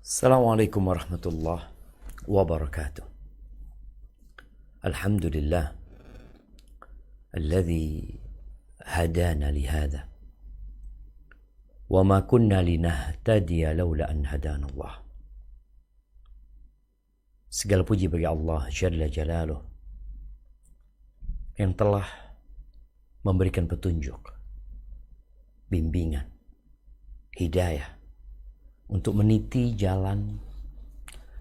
Assalamualaikum warahmatullahi wabarakatuh. Alhamdulillah alladzi hadana lihada wa ma kunna linahtadiya laula an hadana Allah. Segala puji bagi Allah Jalla Jalaluh yang telah memberikan petunjuk, bimbingan, hidayah untuk meniti jalan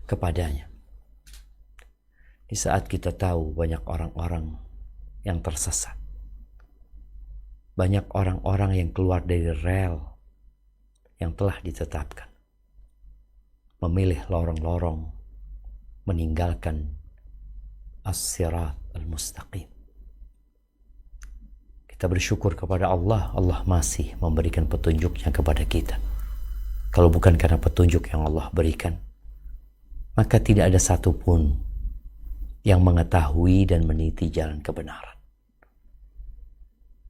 kepadanya. Di saat kita tahu banyak orang-orang yang tersesat, banyak orang-orang yang keluar dari rel yang telah ditetapkan, memilih lorong-lorong, meninggalkan as-sirat al-mustaqim. Kita bersyukur kepada Allah, Allah masih memberikan petunjuknya kepada kita. Kalau bukan karena petunjuk yang Allah berikan, maka tidak ada satupun yang mengetahui dan meniti jalan kebenaran.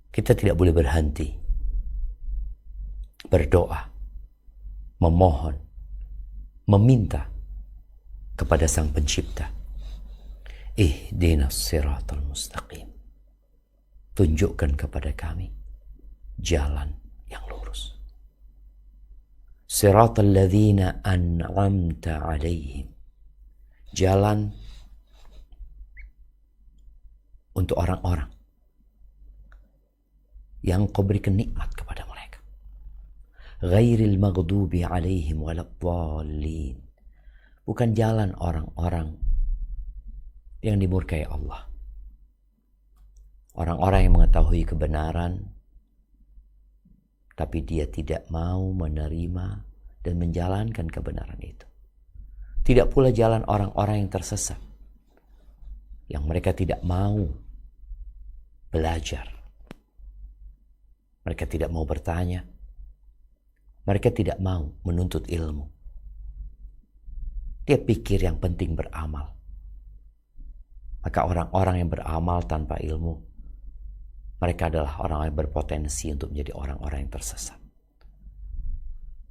Kita tidak boleh berhenti berdoa, memohon, meminta kepada Sang Pencipta. Ihdinas siratal mustaqim. Tunjukkan kepada kami jalan yang lurus. Siratal ladzina an'amta alaihim. Jalan untuk orang-orang yang Kau berikan nikmat kepada mereka. Ghairil maghdubi alaihim waladdallin. Bukan jalan orang-orang yang dimurkai Allah. Orang-orang yang mengetahui kebenaran tapi dia tidak mau menerima dan menjalankan kebenaran itu. Tidak pula jalan orang-orang yang tersesat, yang mereka tidak mau belajar. Mereka tidak mau bertanya. Mereka tidak mau menuntut ilmu. Dia pikir yang penting beramal. Maka orang-orang yang beramal tanpa ilmu, mereka adalah orang yang berpotensi untuk menjadi orang-orang yang tersesat.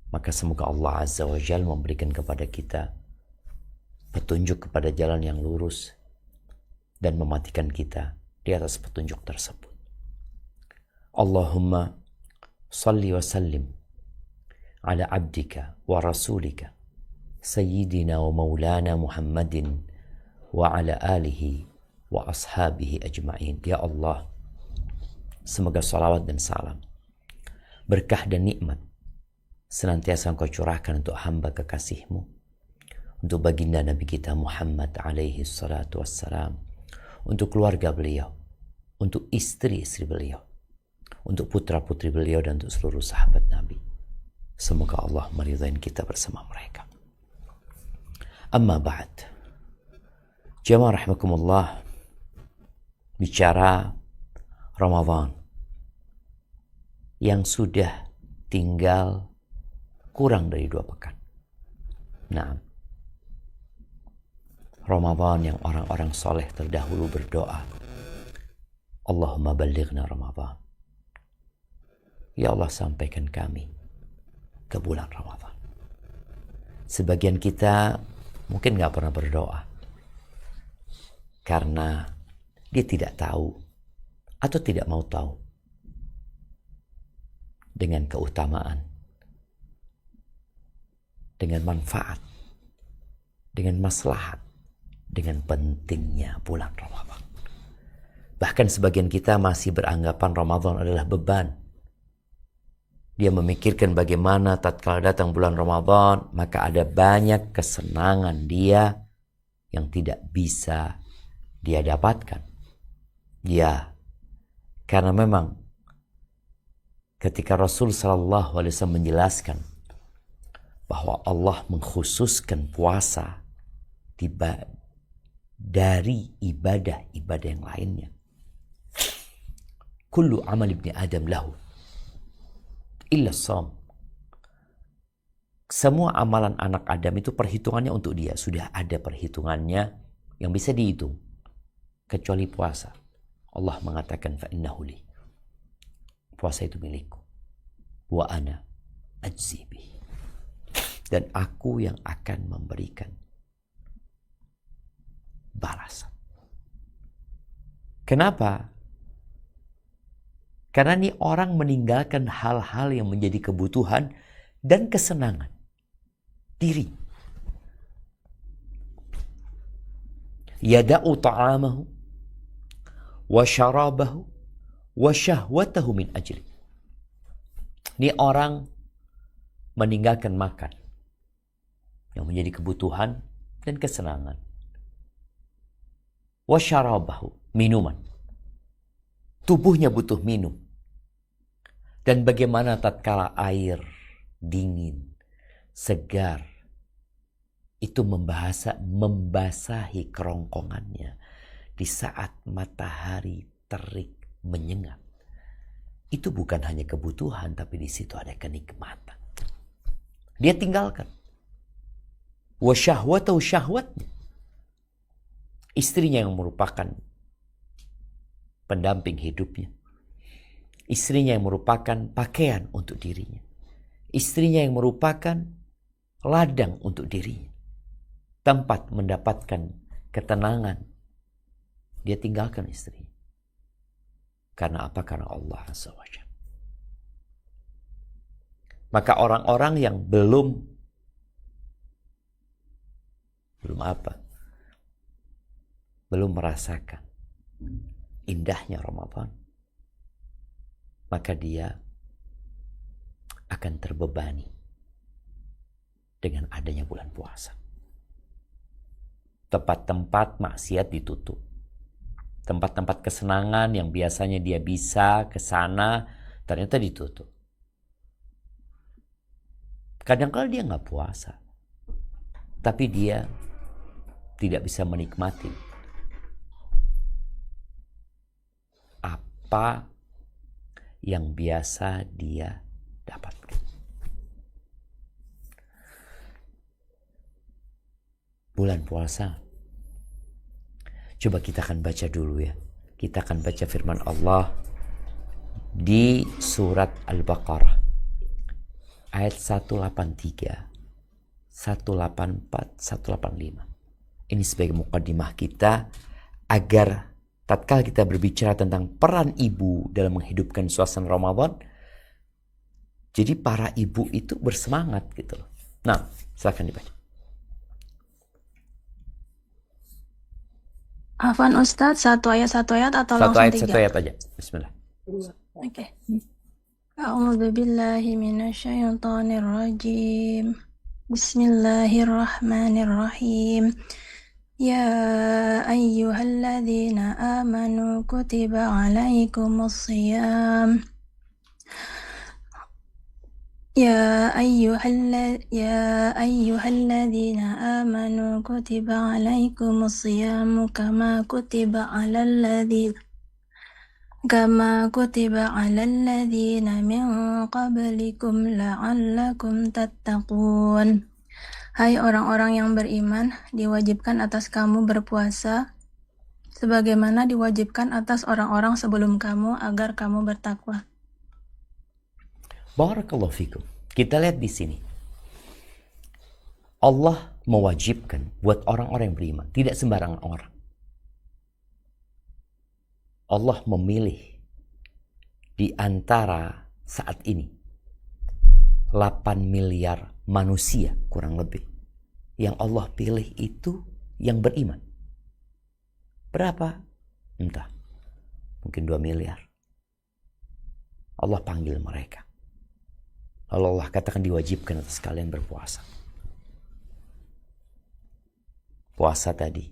Maka semoga Allah Azza wa Jalla memberikan kepada kita petunjuk kepada jalan yang lurus dan mematikan kita di atas petunjuk tersebut. Allahumma salli wa sallim ala abdika wa rasulika sayyidina wa maulana Muhammadin wa ala alihi wa ashabihi ajma'in. Ya Allah, semoga salawat dan salam, berkah dan nikmat senantiasa Engkau curahkan untuk hamba kekasih-Mu, untuk baginda Nabi kita Muhammad alaihi salatu wassalam, untuk keluarga beliau, untuk istri-istri beliau, untuk putra-putri beliau, dan untuk seluruh sahabat Nabi. Semoga Allah meridai kita bersama mereka. Amma ba'd. Jamaah rahimakumullah, bicara Ramadan yang sudah tinggal kurang dari 2 pekan. Nah, Ramadan yang orang-orang soleh terdahulu berdoa, Allahumma ballighna Ramadan. Ya Allah, sampaikan kami ke bulan Ramadan. Sebagian kita mungkin gak pernah berdoa karena dia tidak tahu atau tidak mau tahu dengan keutamaan, dengan manfaat, dengan maslahat, dengan pentingnya bulan Ramadan. Bahkan sebagian kita masih beranggapan Ramadan adalah beban. Dia memikirkan bagaimana tatkala datang bulan Ramadan, maka ada banyak kesenangan dia yang tidak bisa dia dapatkan. Ya, karena memang ketika Rasul SAW menjelaskan bahwa Allah mengkhususkan puasa dari ibadah-ibadah yang lainnya. Kullu amal ibni Adam lahu illa shaum. Semua amalan anak Adam itu perhitungannya untuk dia. Sudah ada perhitungannya yang bisa dihitung. Kecuali puasa. Allah mengatakan fa'innahu li. Puasa itu milikku. Wa ana ajzi bih. dan aku yang akan memberikan balasan. Kenapa? Karena ini orang meninggalkan hal-hal yang menjadi kebutuhan dan kesenangan diri. Yada'u ta'amahu wa syarabahu wa syahwatahu min ajli. Ini orang meninggalkan makan yang menjadi kebutuhan dan kesenangan. Wa syarabahu, minuman. Tubuhnya butuh minum. Dan bagaimana tatkala air dingin, segar, itu membasahi kerongkongannya di saat matahari terik menyengat. Itu bukan hanya kebutuhan, tapi di situ ada kenikmatan. Dia tinggalkan. Wa syahwatahu, syahwatnya. Istrinya yang merupakan pendamping hidupnya. Istrinya yang merupakan pakaian untuk dirinya. Istrinya yang merupakan ladang untuk dirinya. Tempat mendapatkan ketenangan. Dia tinggalkan istrinya. Karena apa? Karena Allah Azza wa Jalla. Maka orang-orang yang belum merasakan indahnya Ramadan, maka dia akan terbebani dengan adanya bulan puasa. Tempat-tempat maksiat ditutup. Tempat-tempat kesenangan yang biasanya dia bisa ke sana, ternyata ditutup. Kadang-kadang dia nggak puasa, tapi dia tidak bisa menikmati apa yang biasa dia dapatkan. Bulan puasa, coba kita akan baca dulu ya. Kita akan baca firman Allah di surat Al-Baqarah ayat 183, 184, 185. Ini sebagai muqaddimah kita agar tatkala kita berbicara tentang peran ibu dalam menghidupkan suasana Ramadan, jadi para ibu itu bersemangat gitu loh. Nah, silakan dibaca. Afwan Ustadz, satu ayat atau langsung tiga? Satu ayat aja. Bismillah. Oke. A'udzu billahi minasyaitonir rajim. Bismillahirrahmanirrahim. Ya ayyuhalladzina amanu kutiba alaikumus shiyam. يا أيها الذين آمنوا كتب عليكم الصيام كما كتب على الذين من قبلكم لعلكم تتقون. Hai orang-orang yang beriman, diwajibkan atas kamu berpuasa sebagaimana diwajibkan atas orang-orang sebelum kamu agar kamu bertakwa. Barakallahu fikum. Kita lihat di sini. Allah mewajibkan buat orang-orang yang beriman, tidak sembarangan orang. Allah memilih di antara saat ini 8 miliar manusia kurang lebih. Yang Allah pilih itu yang beriman. Berapa? Entah. Mungkin 2 miliar. Allah panggil mereka. Lalu Allah katakan diwajibkan atas kalian berpuasa. Puasa tadi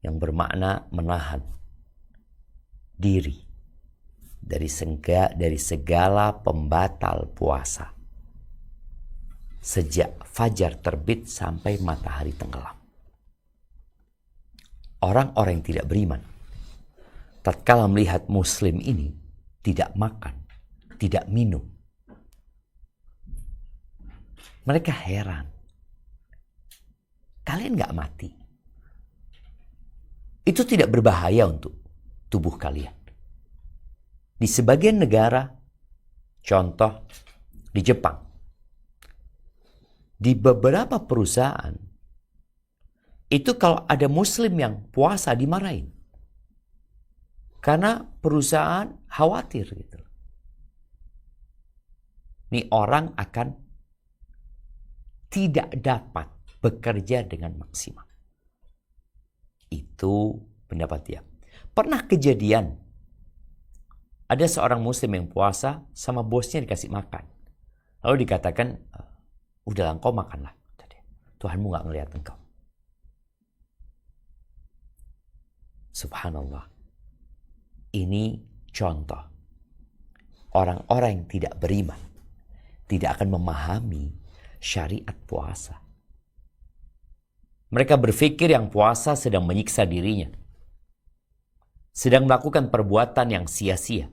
yang bermakna menahan diri dari segala pembatal puasa sejak fajar terbit sampai matahari tenggelam. Orang-orang yang tidak beriman tatkala melihat muslim ini tidak makan, tidak minum, mereka heran. Kalian gak mati? Itu tidak berbahaya untuk tubuh kalian. Di sebagian negara, contoh di Jepang, Di beberapa perusahaan, itu kalau ada muslim yang puasa dimarahin. Karena perusahaan khawatir gitu. Ini orang akan tidak dapat bekerja dengan maksimal. Itu pendapat dia. Pernah kejadian, ada seorang muslim yang puasa sama bosnya dikasih makan. Lalu dikatakan, udahlah engkau makanlah. Tuhanmu gak ngelihat engkau. Subhanallah. Ini contoh. Orang-orang yang tidak beriman tidak akan memahami syariat puasa. Mereka berpikir yang puasa sedang menyiksa dirinya. Sedang melakukan perbuatan yang sia-sia.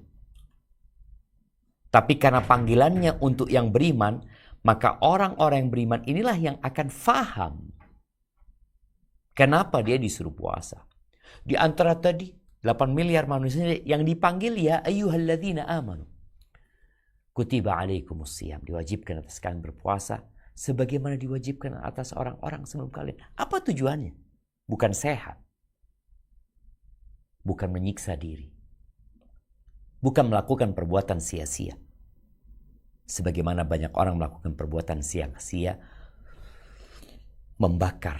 Tapi karena panggilannya untuk yang beriman, maka orang-orang yang beriman inilah yang akan faham kenapa dia disuruh puasa. Di antara tadi 8 miliar manusia yang dipanggil ya ayyuhalladzina amanu. Kutiba alaikumusiyam, diwajibkan atas kalian berpuasa sebagaimana diwajibkan atas orang-orang sebelum kalian. Apa tujuannya? Bukan sehat. Bukan menyiksa diri. Bukan melakukan perbuatan sia-sia. Sebagaimana banyak orang melakukan perbuatan sia-sia, membakar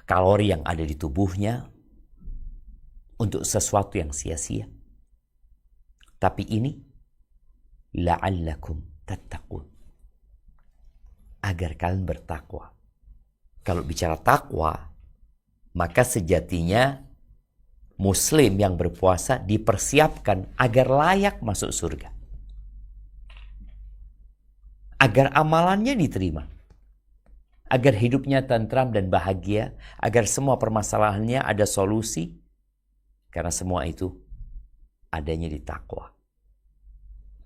kalori yang ada di tubuhnya untuk sesuatu yang sia-sia. Tapi ini la'allakum tattaqun, agar kalian bertakwa. Kalau bicara takwa, maka sejatinya muslim yang berpuasa dipersiapkan agar layak masuk surga. Agar amalannya diterima. Agar hidupnya tentram dan bahagia. Agar semua permasalahannya ada solusi. Karena semua itu adanya di takwa.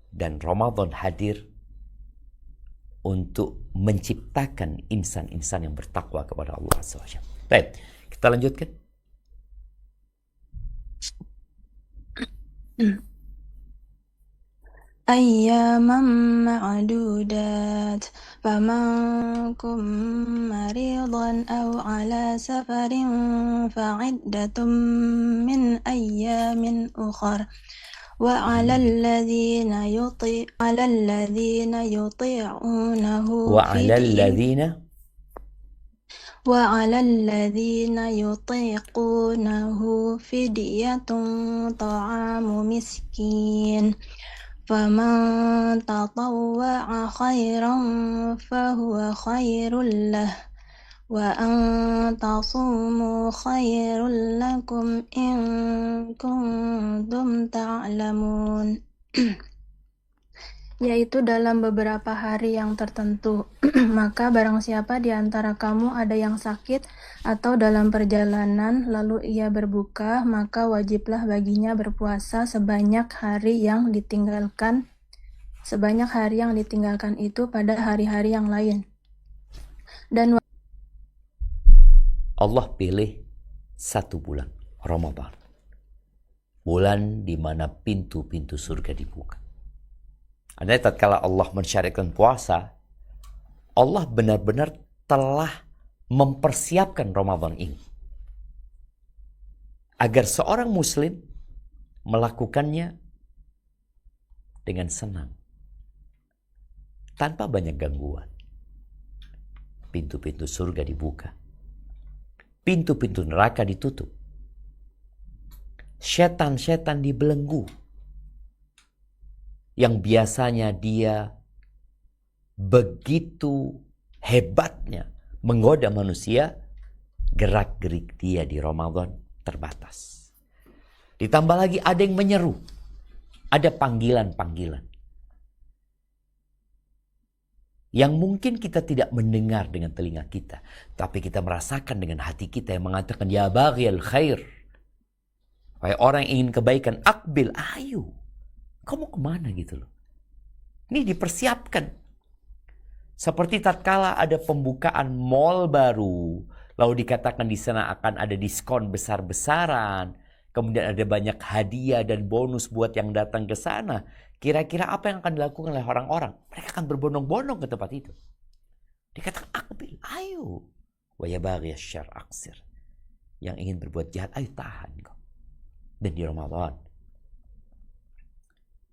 Dan Ramadan hadir untuk menciptakan insan-insan yang bertakwa kepada Allah SWT. Baik, kita lanjutkan. Ayyaman ma'dudat faman kum maridan aw ala safarin fa'iddatum min ayyamin ukhar wa 'alal ladzina yuti'unahu وعلى الذين يطيقونه فدية طعام مسكين فمن تطوع خيرا فهو خير له وأن تصوموا خير لكم إن كنتم تعلمون. Yaitu dalam beberapa hari yang tertentu. Maka barang siapa di antara kamu ada yang sakit atau dalam perjalanan lalu ia berbuka, maka wajiblah baginya berpuasa sebanyak hari yang ditinggalkan itu pada hari-hari yang lain. Dan Allah pilih 1 bulan, Ramadan. Bulan di mana pintu-pintu surga dibuka. Andai tatkala Allah mensyariatkan puasa, Allah benar-benar telah mempersiapkan Ramadan ini. Agar seorang muslim melakukannya dengan senang. Tanpa banyak gangguan. Pintu-pintu surga dibuka. Pintu-pintu neraka ditutup. Setan-setan dibelenggu. Yang biasanya dia begitu hebatnya menggoda manusia, gerak-gerik dia di Ramadan terbatas. Ditambah lagi ada yang menyeru. Ada panggilan-panggilan. Yang mungkin kita tidak mendengar dengan telinga kita. Tapi kita merasakan dengan hati kita yang mengatakan, ya baghiyal khair. Wahai orang yang ingin kebaikan, akbil, ayo. Kamu kemana gitu loh. Ini dipersiapkan. Seperti tatkala ada pembukaan mall baru. Lalu dikatakan di sana akan ada diskon besar-besaran. Kemudian ada banyak hadiah dan bonus buat yang datang ke sana. Kira-kira apa yang akan dilakukan oleh orang-orang? Mereka akan berbondong-bondong ke tempat itu. Dia katakan aqbil, ayo. Wa ya baghi asyarr aqsir. Yang ingin berbuat jahat, ayo tahan kau. Dan di Ramadan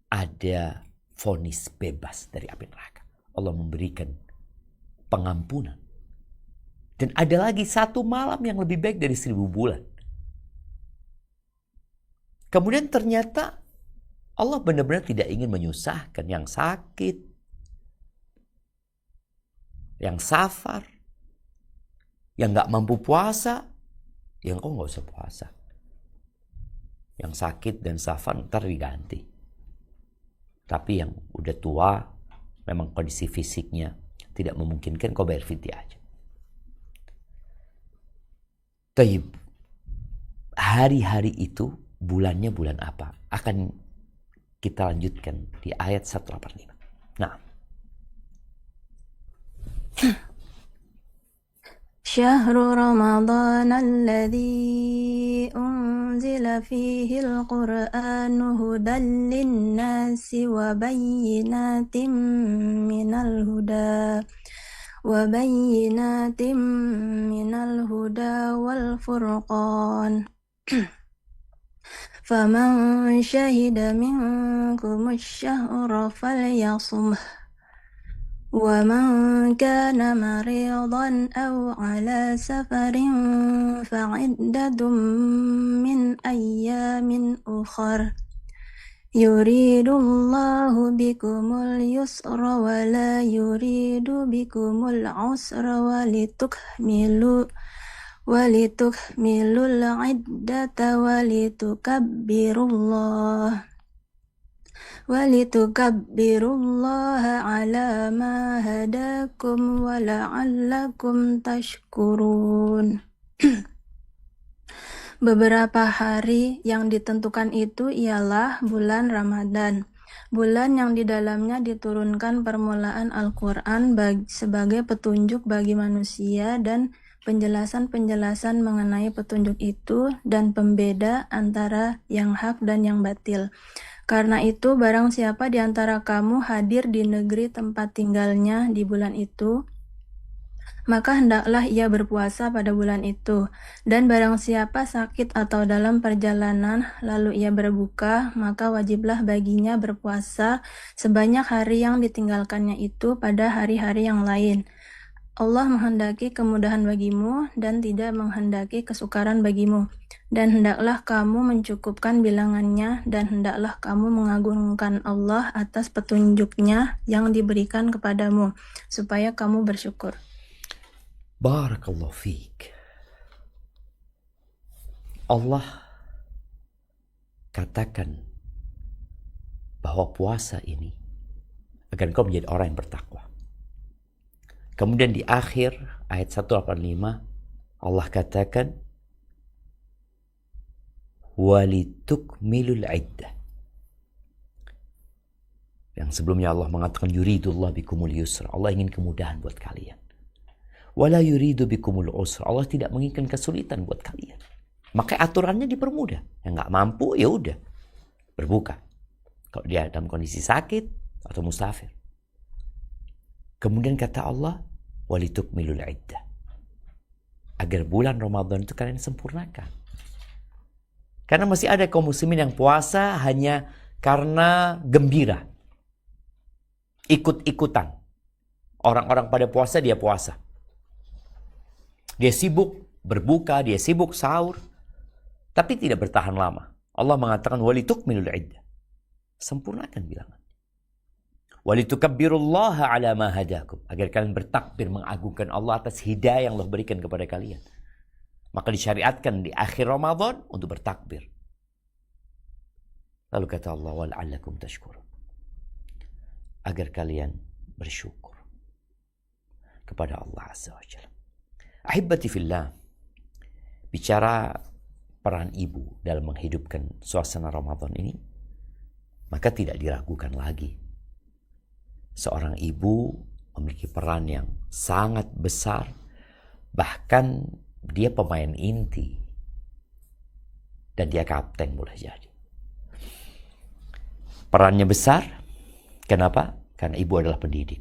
ada vonis bebas dari api neraka. Allah memberikan pengampunan. Dan ada lagi satu malam yang lebih baik dari 1000 bulan. Kemudian ternyata Allah benar-benar tidak ingin menyusahkan yang sakit, yang safar, yang gak mampu puasa, yang kau gak usah puasa. Yang sakit dan safar ntar diganti. Tapi yang udah tua, memang kondisi fisiknya tidak memungkinkan, kau bayar fidyah aja. Taib, hari-hari itu bulannya bulan apa? Akan kita lanjutkan di ayat 185. Nah. شهر رمضان الذي أنزل فيه القرآن هدى للناس وبينات من الهدى والفرقان فمن شهد منكم الشهر فليصمه ومن كان مريضا أو على سفر فعدة من أيام أخر يريد الله بكم اليسر ولا يريد بكم العسر ولتكملوا العدة ولتكبروا الله على ما هداكم ولعلكم تشكرون. Beberapa hari yang ditentukan itu ialah bulan Ramadan, bulan yang di dalamnya diturunkan permulaan Al-Quran sebagai petunjuk bagi manusia dan penjelasan-penjelasan mengenai petunjuk itu dan pembeda antara yang hak dan yang batil. Karena itu, barang siapa di antara kamu hadir di negeri tempat tinggalnya di bulan itu, maka hendaklah ia berpuasa pada bulan itu. Dan barang siapa sakit atau dalam perjalanan, lalu ia berbuka, maka wajiblah baginya berpuasa sebanyak hari yang ditinggalkannya itu pada hari-hari yang lain. Allah menghendaki kemudahan bagimu dan tidak menghendaki kesukaran bagimu. Dan hendaklah kamu mencukupkan bilangannya dan hendaklah kamu mengagungkan Allah atas petunjuknya yang diberikan kepadamu, supaya kamu bersyukur. Barakallahu fiik. Allah katakan bahwa puasa ini agar kau menjadi orang yang bertakwa. Kemudian di akhir ayat 185 Allah katakan walitukmilul iddah. Yang sebelumnya Allah mengatakan yuridullah bikumul yusra. Allah ingin kemudahan buat kalian. Wala yuridu bikumul usra. Allah tidak menginginkan kesulitan buat kalian. Maka aturannya dipermudah. Yang nggak mampu ya udah berbuka. Kalau dia dalam kondisi sakit atau musafir. Kemudian kata Allah walitukmilul iddah. Agar bulan Ramadan itu kalian sempurnakan. Karena masih ada kaum muslimin yang puasa hanya karena gembira. Ikut-ikutan. Orang-orang pada puasa dia puasa. Dia sibuk berbuka, dia sibuk sahur, tapi tidak bertahan lama. Allah mengatakan walitukmilul iddah. Sempurnakan bilangan. Walitukabbirullaha ala ma hadakum. Agar kalian bertakbir mengagungkan Allah atas hidayah yang Allah berikan kepada kalian. Maka disyariatkan di akhir Ramadan untuk bertakbir. Lalu kata Allah wal'allakum tashkurun. Agar kalian bersyukur kepada Allah Azza wa Jalla. Ahibati fillah, bicara peran ibu dalam menghidupkan suasana Ramadan ini, maka tidak diragukan lagi. Seorang ibu memiliki peran yang sangat besar, bahkan dia pemain inti, dan dia kapten boleh jadi. Perannya besar, kenapa? Karena ibu adalah pendidik.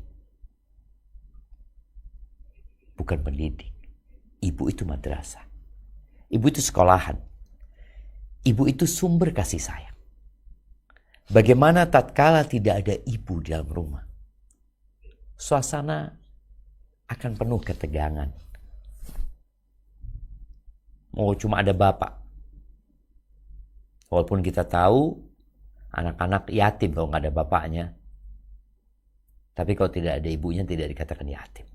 bukan pendidik. Ibu itu madrasah. Ibu itu sekolahan. Ibu itu sumber kasih sayang. Bagaimana tatkala tidak ada ibu di dalam rumah? Suasana akan penuh ketegangan. Mau cuma ada bapak. Walaupun kita tahu anak-anak yatim kalau nggak ada bapaknya. Tapi kalau tidak ada ibunya tidak dikatakan yatim.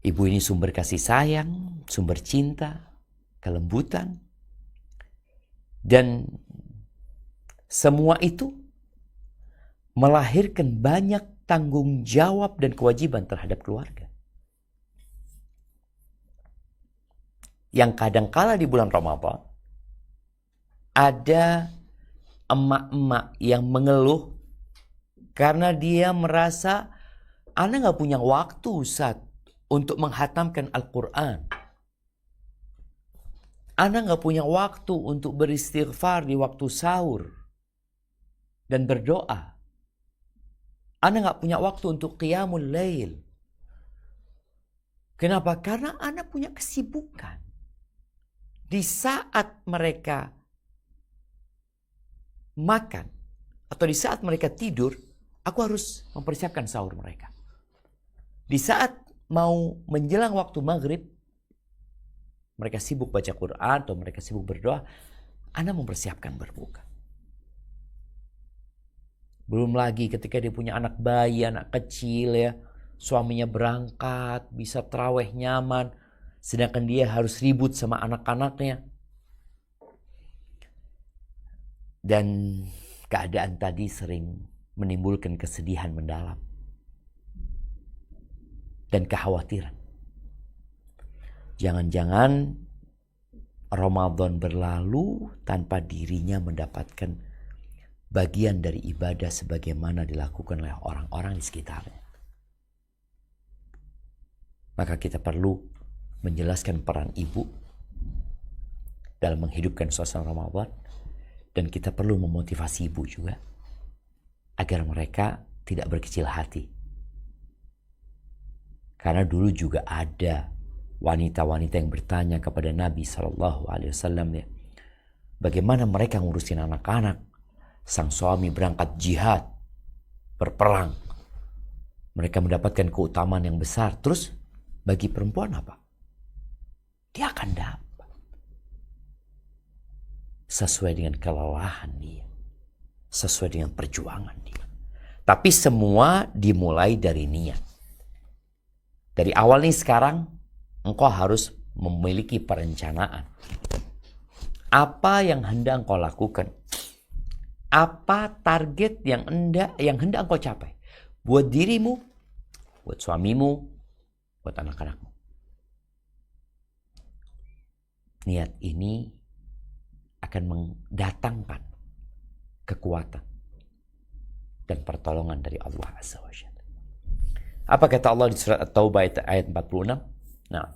Ibu ini sumber kasih sayang, sumber cinta, kelembutan. Dan semua itu melahirkan banyak tanggung jawab dan kewajiban terhadap keluarga. Yang kadangkala di bulan Ramadan ada emak-emak yang mengeluh karena dia merasa ana nggak punya waktu Ustaz untuk menghatamkan Al-Quran. Ana nggak punya waktu untuk beristighfar di waktu sahur dan berdoa. Ana nggak punya waktu untuk qiyamul lail. Kenapa? Karena ana punya kesibukan. Di saat mereka makan atau di saat mereka tidur, aku harus mempersiapkan sahur mereka. Di saat mau menjelang waktu maghrib, mereka sibuk baca Quran atau mereka sibuk berdoa, ana mempersiapkan berbuka. Belum lagi ketika dia punya anak bayi, anak kecil ya, suaminya berangkat, bisa tarawih nyaman, sedangkan dia harus ribut sama anak-anaknya. Dan keadaan tadi sering menimbulkan kesedihan mendalam dan kekhawatiran. Jangan-jangan Ramadan berlalu tanpa dirinya mendapatkan bagian dari ibadah sebagaimana dilakukan oleh orang-orang di sekitarnya. Maka kita perlu menjelaskan peran ibu dalam menghidupkan suasana Ramadan. Dan kita perlu memotivasi ibu juga agar mereka tidak berkecil hati. Karena dulu juga ada wanita-wanita yang bertanya kepada Nabi SAW ya, bagaimana mereka ngurusin anak-anak. Sang suami berangkat jihad, berperang. Mereka mendapatkan keutamaan yang besar. Terus bagi perempuan apa? Dia akan dapat sesuai dengan kelelahan dia, sesuai dengan perjuangan dia. Tapi semua dimulai dari niat. Dari awal nih sekarang, engkau harus memiliki perencanaan. Apa yang hendak engkau lakukan? Apa target yang hendak engkau capai? Buat dirimu, buat suamimu, buat anak-anakmu. Niat ini akan mendatangkan kekuatan dan pertolongan dari Allah Azza wa Jalla. Apa kata Allah di surat At-Taubah ayat 46? Nah,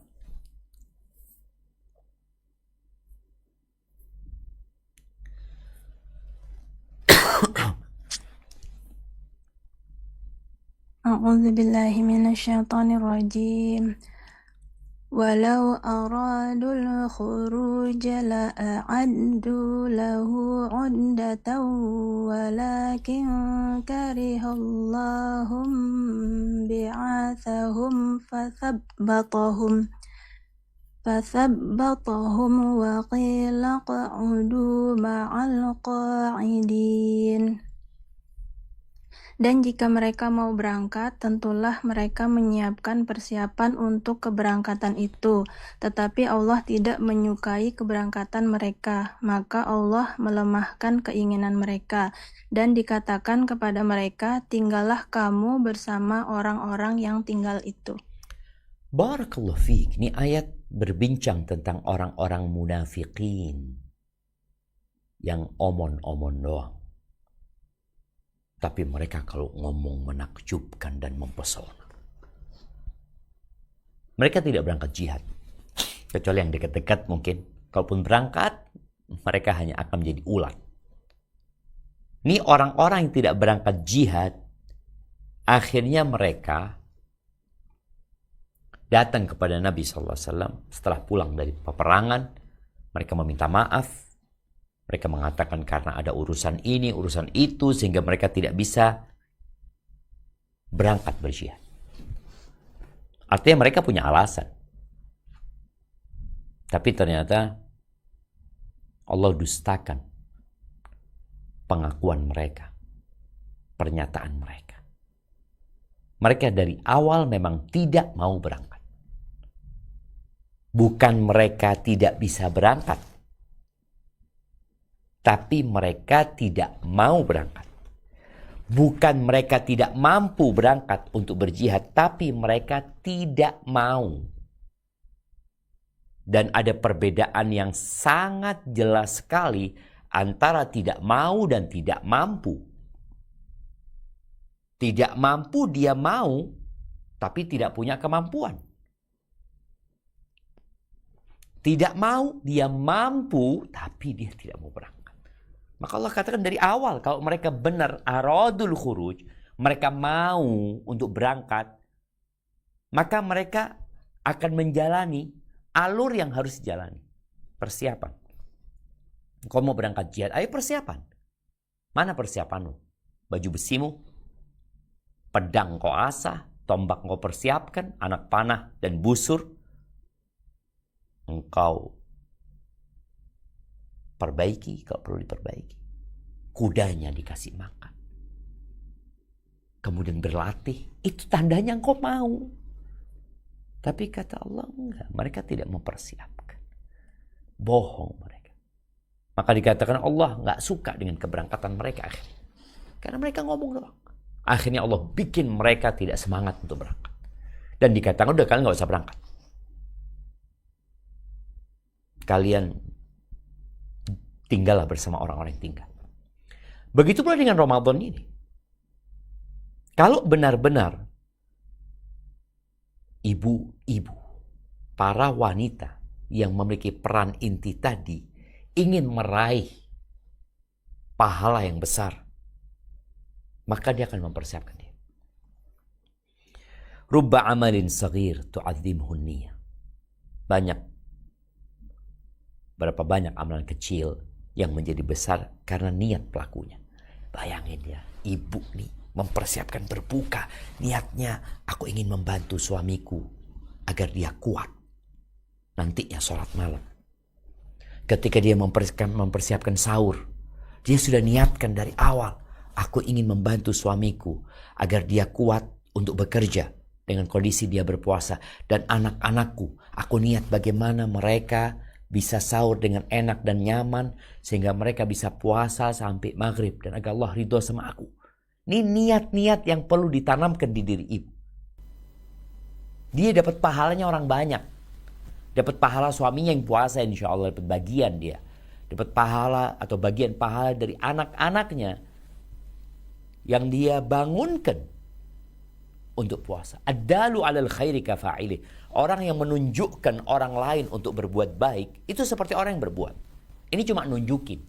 A'udzu billahi minasyaitonir rajim. ولو أرادوا الخروج لأعدوا له عدة ولكن كره الله بعاثهم فثبطهم وقيل اقعدوا مع القاعدين. Dan jika mereka mau berangkat, tentulah mereka menyiapkan persiapan untuk keberangkatan itu. Tetapi Allah tidak menyukai keberangkatan mereka, maka Allah melemahkan keinginan mereka. Dan dikatakan kepada mereka, tinggallah kamu bersama orang-orang yang tinggal itu. Barakallahu fiik. Ini ayat berbincang tentang orang-orang munafikin yang omon-omon doang. Tapi mereka kalau ngomong menakjubkan dan mempesona. Mereka tidak berangkat jihad. Kecuali yang dekat-dekat mungkin. Kalaupun berangkat, mereka hanya akan menjadi ulat. Ini orang-orang yang tidak berangkat jihad, akhirnya mereka datang kepada Nabi SAW setelah pulang dari peperangan. Mereka meminta maaf. Mereka mengatakan karena ada urusan ini, urusan itu, sehingga mereka tidak bisa berangkat berjihad. Artinya mereka punya alasan. Tapi ternyata Allah dustakan pengakuan mereka, pernyataan mereka. Mereka dari awal memang tidak mau berangkat. Bukan mereka tidak bisa berangkat, tapi mereka tidak mau berangkat. Bukan mereka tidak mampu berangkat untuk berjihad, tapi mereka tidak mau. Dan ada perbedaan yang sangat jelas sekali antara tidak mau dan tidak mampu. Tidak mampu dia mau, tapi tidak punya kemampuan. Tidak mau dia mampu, tapi dia tidak mau berangkat. Maka Allah katakan dari awal, kalau mereka benar aradul khuruj, mereka mau untuk berangkat, maka mereka akan menjalani alur yang harus dijalani. Persiapan. Kau mau berangkat jihad, ayo persiapan. Mana persiapanmu? Baju besimu, pedang kau asah, tombak kau persiapkan, anak panah dan busur engkau perbaiki kalau perlu diperbaiki. Kudanya dikasih makan. Kemudian berlatih. Itu tandanya engkau mau. Tapi kata Allah enggak. Mereka tidak mempersiapkan. Bohong mereka. Maka dikatakan Allah enggak suka dengan keberangkatan mereka akhirnya. Karena mereka ngomong doang. Akhirnya Allah bikin mereka tidak semangat untuk berangkat. Dan dikatakan udah kalian enggak usah berangkat. Kalian tinggallah bersama orang-orang yang tinggal. Begitu pula dengan Ramadan ini. Kalau benar-benar ibu-ibu, para wanita yang memiliki peran inti tadi ingin meraih pahala yang besar, maka dia akan mempersiapkan dia. Rubba amalin saghir tu'adzimhun niyah. Berapa banyak amalan kecil yang menjadi besar karena niat pelakunya. Bayangin ya, ibu nih mempersiapkan berbuka. Niatnya, aku ingin membantu suamiku agar dia kuat. Nantinya sholat malam. Ketika dia mempersiapkan sahur, dia sudah niatkan dari awal. Aku ingin membantu suamiku agar dia kuat untuk bekerja dengan kondisi dia berpuasa. Dan anak-anakku, aku niat bagaimana mereka bisa sahur dengan enak dan nyaman sehingga mereka bisa puasa sampai maghrib dan agar Allah ridho sama aku. Ini niat-niat yang perlu ditanamkan di diri ibu. Dia dapat pahalanya orang banyak. Dapat pahala suaminya yang puasa, insya Allah dapat bagian dia. Dapat pahala atau bagian pahala dari anak-anaknya yang dia bangunkan untuk puasa. Ad-dalu 'alal khairi kafa'ilih. Orang yang menunjukkan orang lain untuk berbuat baik, itu seperti orang yang berbuat. Ini cuma nunjukin.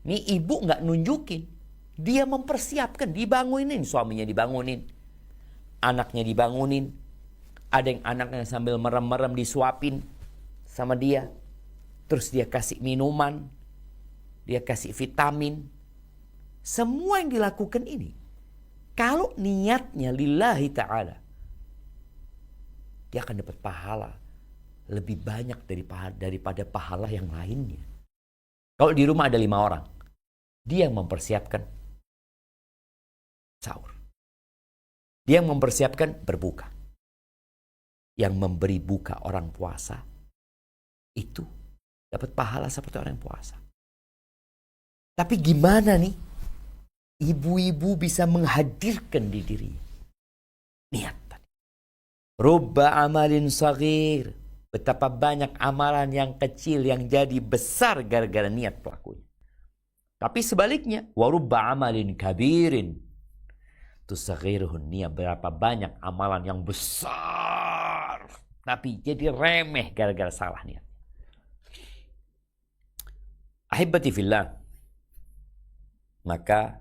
Ini ibu nggak nunjukin. Dia mempersiapkan, dibangunin. Suaminya dibangunin. Anaknya dibangunin. Ada yang anaknya sambil merem-merem disuapin sama dia. Terus dia kasih minuman. Dia kasih vitamin. Semua yang dilakukan ini, kalau niatnya lillahi ta'ala, dia akan dapat pahala lebih banyak daripada pahala yang lainnya. Kalau di rumah ada 5 orang, dia yang mempersiapkan sahur. Dia yang mempersiapkan berbuka. Yang memberi buka orang puasa, itu dapat pahala seperti orang yang puasa. Tapi gimana nih ibu-ibu bisa menghadirkan di diri niat tadi? Rubba amalin saghir. Betapa banyak amalan yang kecil yang jadi besar gara-gara niat pelakunya. Tapi sebaliknya, warubba amalin kabirin tusaghiruhun niyah. Berapa banyak amalan yang besar tapi jadi remeh gara-gara salah niat. Ahibati fillah, maka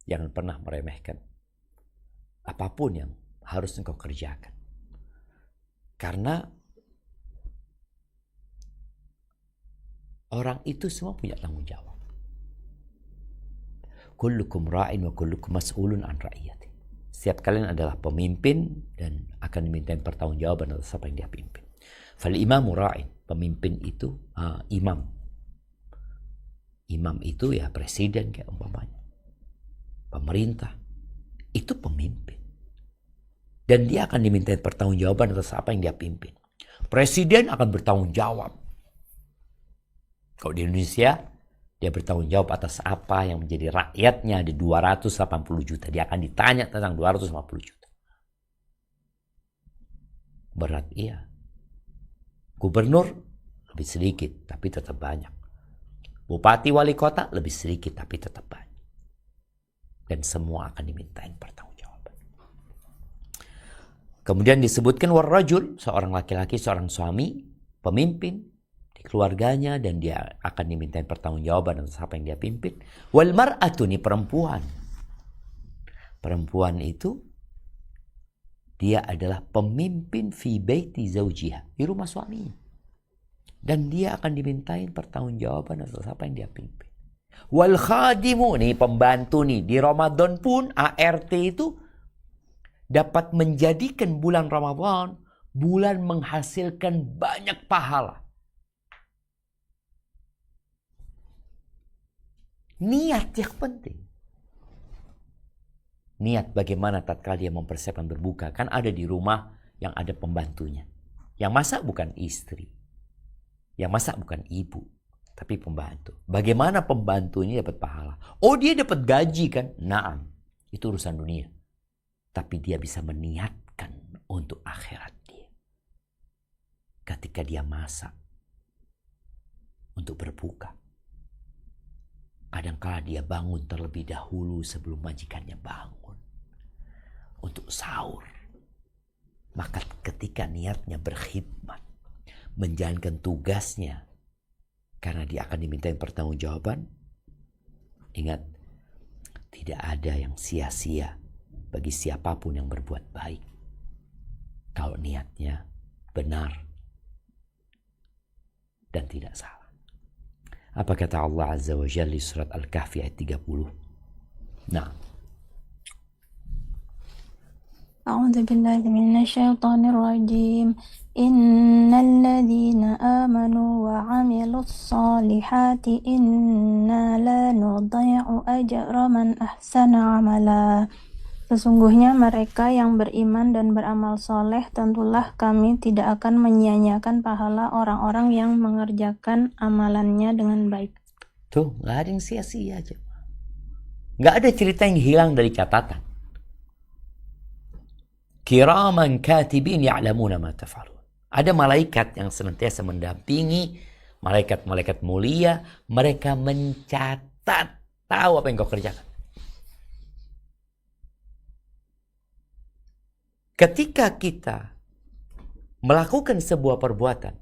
jangan pernah meremehkan apapun yang harus engkau kerjakan. Karena orang itu semua punya tanggung jawab. Kullukum ra'in wa kullukum mas'ulun an ra'iyati. Setiap kalian adalah pemimpin dan akan dimintain pertanggungjawaban atas apa yang dia pimpin. Fal imamu ra'in, pemimpin itu imam. Imam itu ya presiden kayak umpamanya. Pemerintah itu pemimpin. Dan dia akan dimintain pertanggungjawaban atas apa yang dia pimpin. Presiden akan bertanggung jawab. Kalau di Indonesia, dia bertanggung jawab atas apa yang menjadi rakyatnya, ada 280 juta. Dia akan ditanya tentang 250 juta. Berat, iya. Gubernur lebih sedikit, tapi tetap banyak. Bupati wali kota lebih sedikit, tapi tetap banyak. Dan semua akan dimintain pertanggungjawaban. Kemudian disebutkan warrajul, seorang laki-laki, seorang suami, pemimpin di keluarganya, dan dia akan dimintain pertanggungjawaban atas apa yang dia pimpin. Wal mar'atu, ini perempuan. Perempuan itu dia adalah pemimpin fi baiti zaujiha, di rumah suaminya. Dan dia akan dimintain pertanggungjawaban atas apa yang dia pimpin. Wal khadimu, nih pembantu nih, di Ramadan pun ART itu dapat menjadikan bulan Ramadan bulan menghasilkan banyak pahala. Niat yang penting. Niat bagaimana tatkala dia mempersiapkan berbuka. Kan ada di rumah yang ada pembantunya. Yang masak bukan istri. Yang masak bukan ibu. Tapi pembantu. Bagaimana pembantunya dapat pahala? Oh, dia dapat gaji kan? Naam. Itu urusan dunia. Tapi dia bisa meniatkan untuk akhirat dia. Ketika dia masak untuk berbuka. Kadangkala dia bangun terlebih dahulu sebelum majikannya bangun. Untuk sahur. Maka ketika niatnya berkhidmat. Menjalankan tugasnya. Karena dia akan dimintain pertanggungjawaban. Ingat. Tidak ada yang sia-sia. Bagi siapapun yang berbuat baik. Kalau niatnya benar. Dan tidak salah. Apa kata Allah Azza wa Jalla di surat Al-Kahfi ayat 30? Nah. A'udzu billahi minasyaitonir rajim. Innal ladzina amanu wa 'amilus solihati inna la nudhi'u ajra man ahsana 'amala. Sesungguhnya mereka yang beriman dan beramal soleh, tentulah kami tidak akan menyia-nyiakan pahala orang-orang yang mengerjakan amalannya dengan baik. Tuh, gak ada yang sia-sia aja. Gak ada cerita yang hilang dari catatan. Kiraman katibin ya'lamuna ma taf'alun. Ada malaikat yang senantiasa mendampingi, malaikat-malaikat mulia, mereka mencatat, tahu apa yang kau kerjakan. Ketika kita melakukan sebuah perbuatan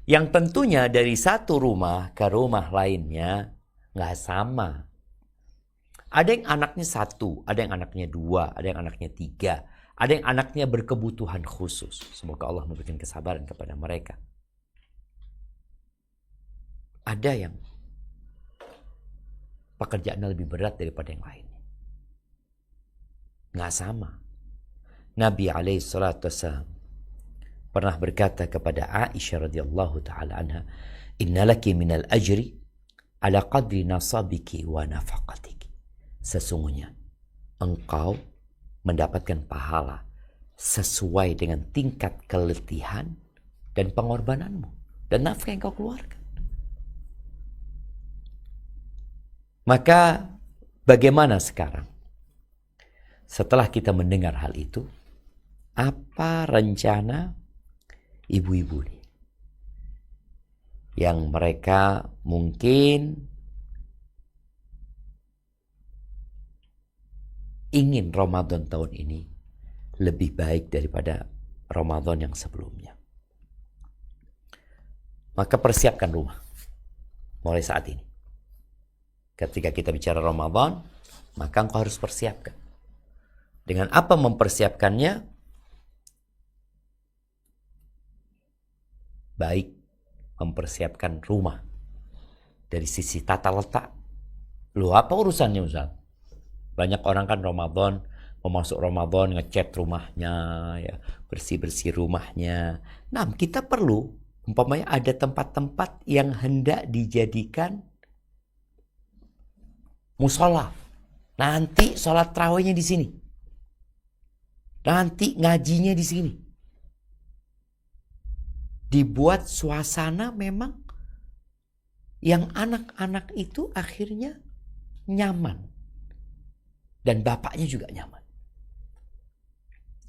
yang tentunya dari satu rumah ke rumah lainnya nggak sama. Ada yang anaknya satu, ada yang anaknya dua, ada yang anaknya tiga, ada yang anaknya berkebutuhan khusus. Semoga Allah memberikan kesabaran kepada mereka. Ada yang pekerjaannya lebih berat daripada yang lainnya. Nggak sama. Nabi SAW pernah berkata kepada Aisyah radhiyallahu taala anha, "Innalaki minal ajri ala qadri nasabiki wa nafaqatiki." Sesungguhnya engkau mendapatkan pahala sesuai dengan tingkat keletihan dan pengorbananmu dan nafkah yang kau keluarkan. Maka bagaimana sekarang? Setelah kita mendengar hal itu, apa rencana ibu-ibu nih? Yang mereka mungkin ingin Ramadan tahun ini lebih baik daripada Ramadan yang sebelumnya. Maka persiapkan rumah mulai saat ini. Ketika kita bicara Ramadan, maka engkau harus persiapkan. Dengan apa mempersiapkannya? baik mempersiapkan rumah. Dari sisi tata letak. Loh, apa urusannya Ustaz? Banyak orang kan Ramadan, mau masuk Ramadan ngecat rumahnya, ya, bersih-bersih rumahnya. Nah, kita perlu umpamanya ada tempat-tempat yang hendak dijadikan musola. Nanti sholat tarawihnya di sini. Nanti ngajinya di sini. Dibuat suasana memang yang anak-anak itu akhirnya nyaman. Dan bapaknya juga nyaman.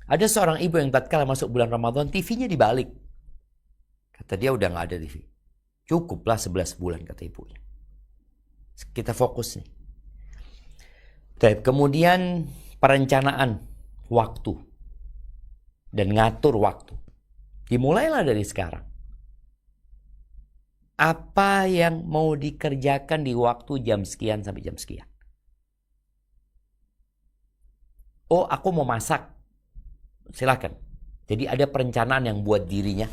Ada seorang ibu yang tatkala masuk bulan Ramadan, TV-nya dibalik. Kata dia udah gak ada TV. Cukuplah 11 bulan kata ibunya. Kita fokus nih. Kemudian perencanaan waktu. Dan ngatur waktu. Dimulailah dari sekarang. Apa yang mau dikerjakan di waktu jam sekian sampai jam sekian. Oh, aku mau masak. Silakan. Jadi ada perencanaan yang buat dirinya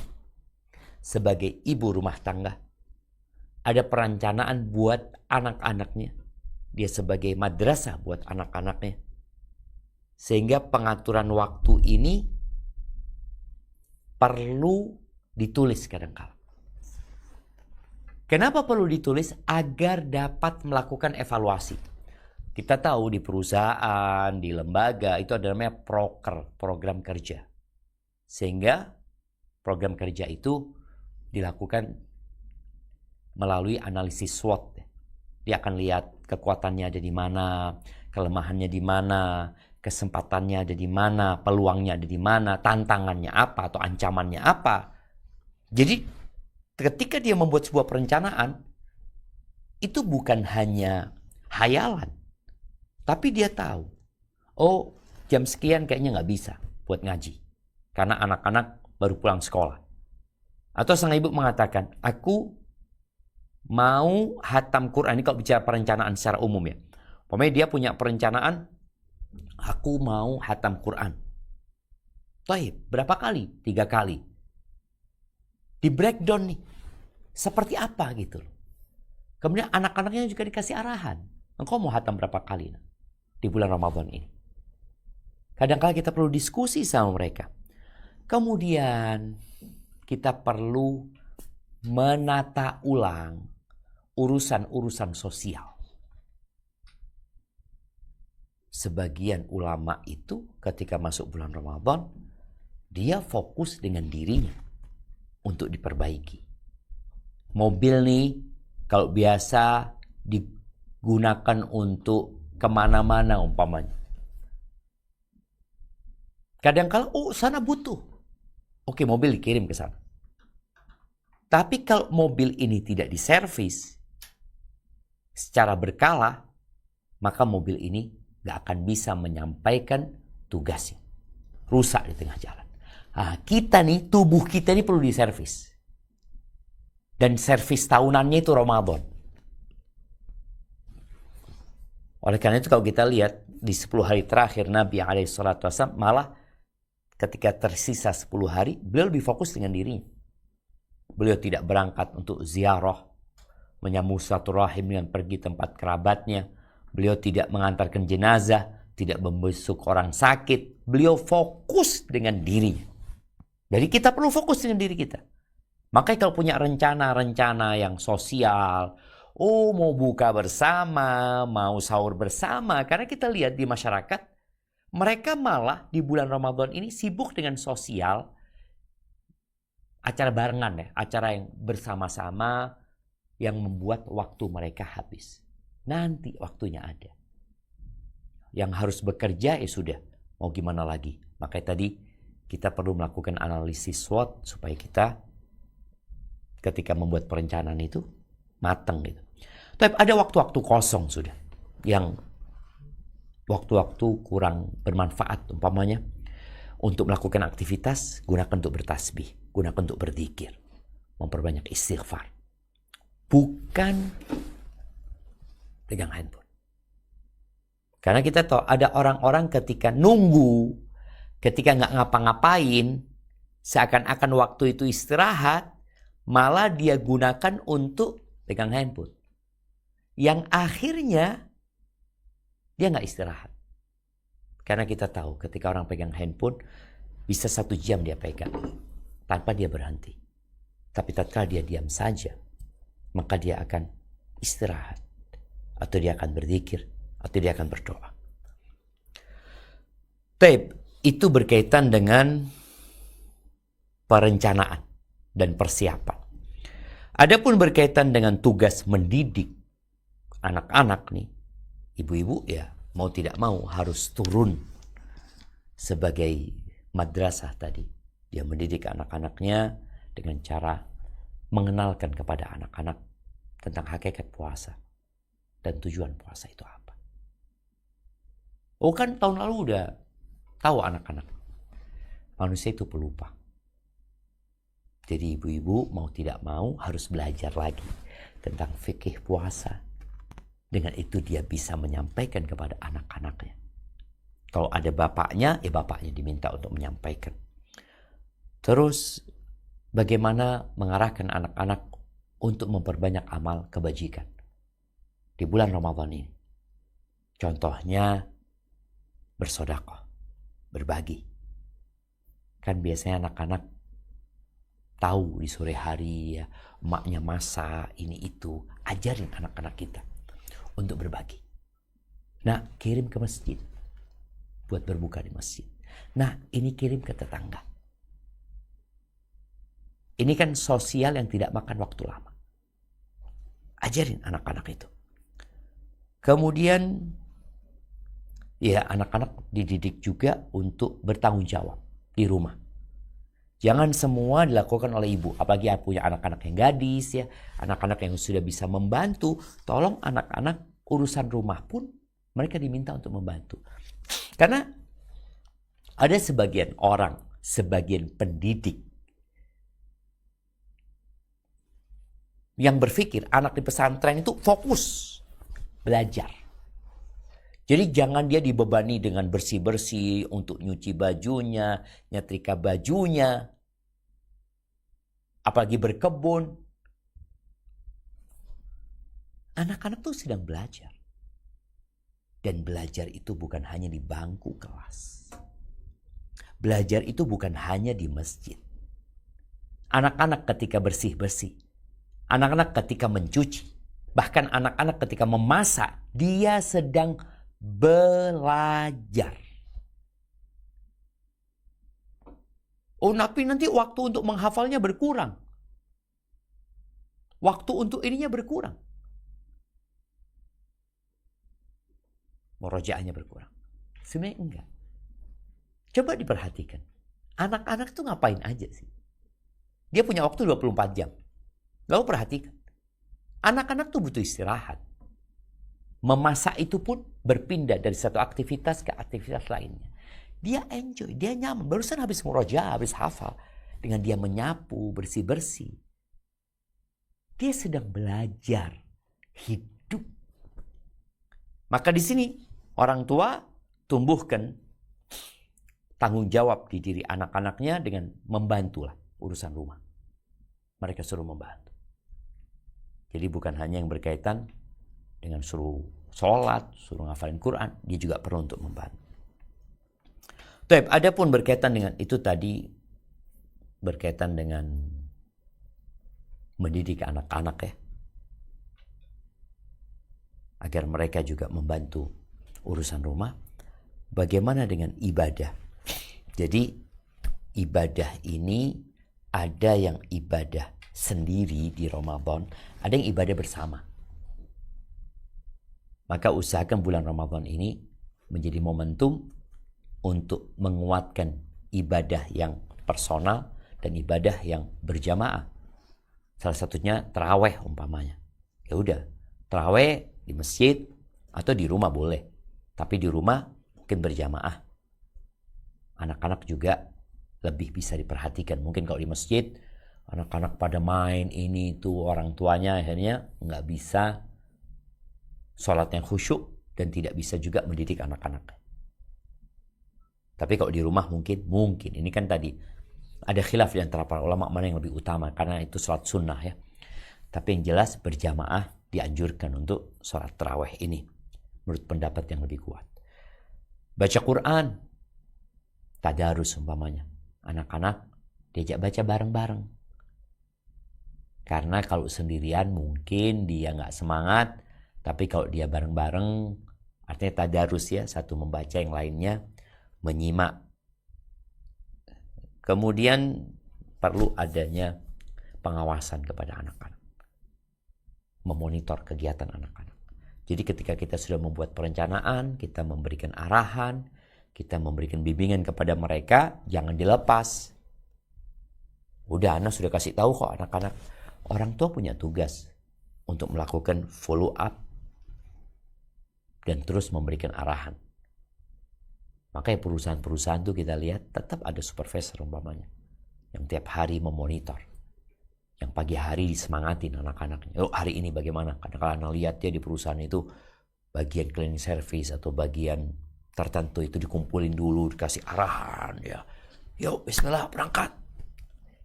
sebagai ibu rumah tangga. Ada perencanaan buat anak-anaknya. Dia sebagai madrasah buat anak-anaknya. Sehingga pengaturan waktu ini perlu ditulis kadang-kala. Kenapa perlu ditulis? Agar dapat melakukan evaluasi. Kita tahu di perusahaan, di lembaga, itu ada namanya proker, program kerja. Sehingga program kerja itu dilakukan melalui analisis SWOT. Dia akan lihat kekuatannya ada di mana, kelemahannya di mana, kesempatannya ada di mana, peluangnya ada di mana, tantangannya apa atau ancamannya apa. Jadi ketika dia membuat sebuah perencanaan, itu bukan hanya hayalan. Tapi dia tahu, oh jam sekian kayaknya nggak bisa buat ngaji. Karena anak-anak baru pulang sekolah. Atau sang ibu mengatakan, aku mau hatam Quran. Ini kalau bicara perencanaan secara umum ya. Pokoknya dia punya perencanaan, aku mau hatam Quran. Baik, berapa kali? 3 kali. Di breakdown nih. Seperti apa gitu loh. Kemudian anak-anaknya juga dikasih arahan. Engkau mau hatam berapa kali di bulan Ramadan ini? Kadang-kadang kita perlu diskusi sama mereka. Kemudian kita perlu menata ulang urusan-urusan sosial. Sebagian ulama itu ketika masuk bulan Ramadan, dia fokus dengan dirinya untuk diperbaiki. Mobil nih, kalau biasa digunakan untuk kemana-mana umpamanya. Kadang-kala, oh sana butuh. Oke, mobil dikirim ke sana. Tapi kalau mobil ini tidak diservis secara berkala, maka mobil ini gak akan bisa menyampaikan tugasnya. Rusak di tengah jalan. Nah, kita nih, tubuh kita ini perlu diservis. Dan servis tahunannya itu Ramadan. Oleh karena itu kalau kita lihat di 10 hari terakhir Nabi SAW malah ketika tersisa 10 hari beliau lebih fokus dengan dirinya. Beliau tidak berangkat untuk ziarah, menyambung silaturahim dengan pergi tempat kerabatnya. Beliau tidak mengantarkan jenazah, tidak membesuk orang sakit. Beliau fokus dengan dirinya. Jadi kita perlu fokus dengan diri kita. Makanya kalau punya rencana-rencana yang sosial, oh mau buka bersama, mau sahur bersama. Karena kita lihat di masyarakat, mereka malah di bulan Ramadan ini sibuk dengan sosial, acara barengan ya, acara yang bersama-sama yang membuat waktu mereka habis. Nanti waktunya ada. Yang harus bekerja ya sudah, mau gimana lagi. Makanya tadi kita perlu melakukan analisis SWOT supaya kita ketika membuat perencanaan itu matang gitu. Tapi ada waktu-waktu kosong sudah yang waktu-waktu kurang bermanfaat umpamanya untuk melakukan aktivitas, gunakan untuk bertasbih, gunakan untuk berzikir, memperbanyak istighfar. Bukan pegang handphone. Karena kita tahu ada orang-orang ketika nunggu, ketika nggak ngapa-ngapain, seakan-akan waktu itu istirahat, malah dia gunakan untuk pegang handphone. Yang akhirnya dia nggak istirahat. Karena kita tahu ketika orang pegang handphone, bisa 1 jam dia pegang tanpa dia berhenti. Tapi tatkala dia diam saja, maka dia akan istirahat. Atau dia akan berzikir, atau dia akan berdoa. Itu berkaitan dengan perencanaan dan persiapan. Adapun berkaitan dengan tugas mendidik anak-anak nih, ibu-ibu ya mau tidak mau harus turun sebagai madrasah tadi. Dia mendidik anak-anaknya dengan cara mengenalkan kepada anak-anak tentang hakikat puasa dan tujuan puasa itu apa. Oh kan tahun lalu udah tahu anak-anak. Manusia itu pelupa. Jadi ibu-ibu mau tidak mau harus belajar lagi tentang fikih puasa. Dengan itu dia bisa menyampaikan kepada anak-anaknya. Kalau ada bapaknya, ya bapaknya diminta untuk menyampaikan. Terus bagaimana mengarahkan anak-anak untuk memperbanyak amal kebajikan di bulan Ramadan ini. Contohnya bersedekah, berbagi. Kan biasanya anak-anak tahu di sore hari ya, emaknya masak ini itu. Ajarin anak-anak kita untuk berbagi. Nah, kirim ke masjid buat berbuka di masjid. Nah, ini kirim ke tetangga. Ini kan sosial yang tidak makan waktu lama. Ajarin anak-anak itu. Kemudian ya anak-anak dididik juga untuk bertanggung jawab di rumah. Jangan semua dilakukan oleh ibu, apalagi punya anak-anak yang gadis ya, anak-anak yang sudah bisa membantu. Tolong anak-anak urusan rumah pun mereka diminta untuk membantu. Karena ada sebagian orang, sebagian pendidik yang berpikir anak di pesantren itu fokus belajar. Jadi jangan dia dibebani dengan bersih-bersih untuk nyuci bajunya, nyetrika bajunya, apalagi berkebun. Anak-anak tuh sedang belajar. Dan belajar itu bukan hanya di bangku kelas. Belajar itu bukan hanya di masjid. Anak-anak ketika bersih-bersih, anak-anak ketika mencuci, bahkan anak-anak ketika memasak, dia sedang belajar. Oh, tapi nanti waktu untuk menghafalnya berkurang. Waktu untuk ininya berkurang. Murojaahnya berkurang. Sebenarnya enggak. Coba diperhatikan. Anak-anak tuh ngapain aja sih? Dia punya waktu 24 jam. Lalu perhatikan. Anak-anak tuh butuh istirahat. Memasak itu pun berpindah dari satu aktivitas ke aktivitas lainnya. Dia enjoy, dia nyaman. Barusan habis murojaah, habis hafal. Dengan dia menyapu, bersih-bersih. Dia sedang belajar hidup. Maka di sini orang tua tumbuhkan tanggung jawab di diri anak-anaknya dengan membantulah urusan rumah. Mereka suruh membantu. Jadi bukan hanya yang berkaitan dengan suruh sholat, suruh ngafalin Quran, dia juga perlu untuk membantu. Adapun berkaitan dengan itu tadi, berkaitan dengan mendidik anak-anak ya, agar mereka juga membantu urusan rumah. Bagaimana dengan ibadah? Jadi ibadah ini ada yang ibadah sendiri di Ramadan, ada yang ibadah bersama. Maka usahakan bulan Ramadan ini menjadi momentum untuk menguatkan ibadah yang personal dan ibadah yang berjamaah. Salah satunya tarawih umpamanya. Ya udah, tarawih di masjid atau di rumah boleh. Tapi di rumah mungkin berjamaah. Anak-anak juga lebih bisa diperhatikan. Mungkin kalau di masjid anak-anak pada main ini itu, orang tuanya akhirnya nggak bisa sholat yang khusyuk dan tidak bisa juga mendidik anak-anak. Tapi kalau di rumah mungkin ini kan tadi Ada khilaf di antara para ulama mana yang lebih utama, karena itu sholat sunnah ya. Tapi yang jelas berjamaah dianjurkan untuk sholat tarawih ini, menurut pendapat yang lebih kuat. Baca Quran, tadarus umpamanya. Anak-anak diajak baca bareng-bareng. Karena kalau sendirian mungkin dia nggak semangat, tapi kalau dia bareng-bareng, artinya tadarus ya, satu membaca yang lainnya menyimak. Kemudian perlu adanya pengawasan kepada anak-anak. Memonitor kegiatan anak-anak. Jadi ketika kita sudah membuat perencanaan, kita memberikan arahan, kita memberikan bimbingan kepada mereka, jangan dilepas. Udah, anak sudah kasih tahu kok anak-anak. Orang tua punya tugas untuk melakukan follow up dan terus memberikan arahan. Makanya perusahaan-perusahaan tuh kita lihat tetap ada supervisor umpamanya yang tiap hari memonitor. Yang pagi hari disemangatin anak-anaknya. Oh, hari ini bagaimana? Kadang-kadang lihat ya di perusahaan itu bagian cleaning service atau bagian tertentu itu dikumpulin dulu, dikasih arahan ya. Yuk, bismillah, berangkat.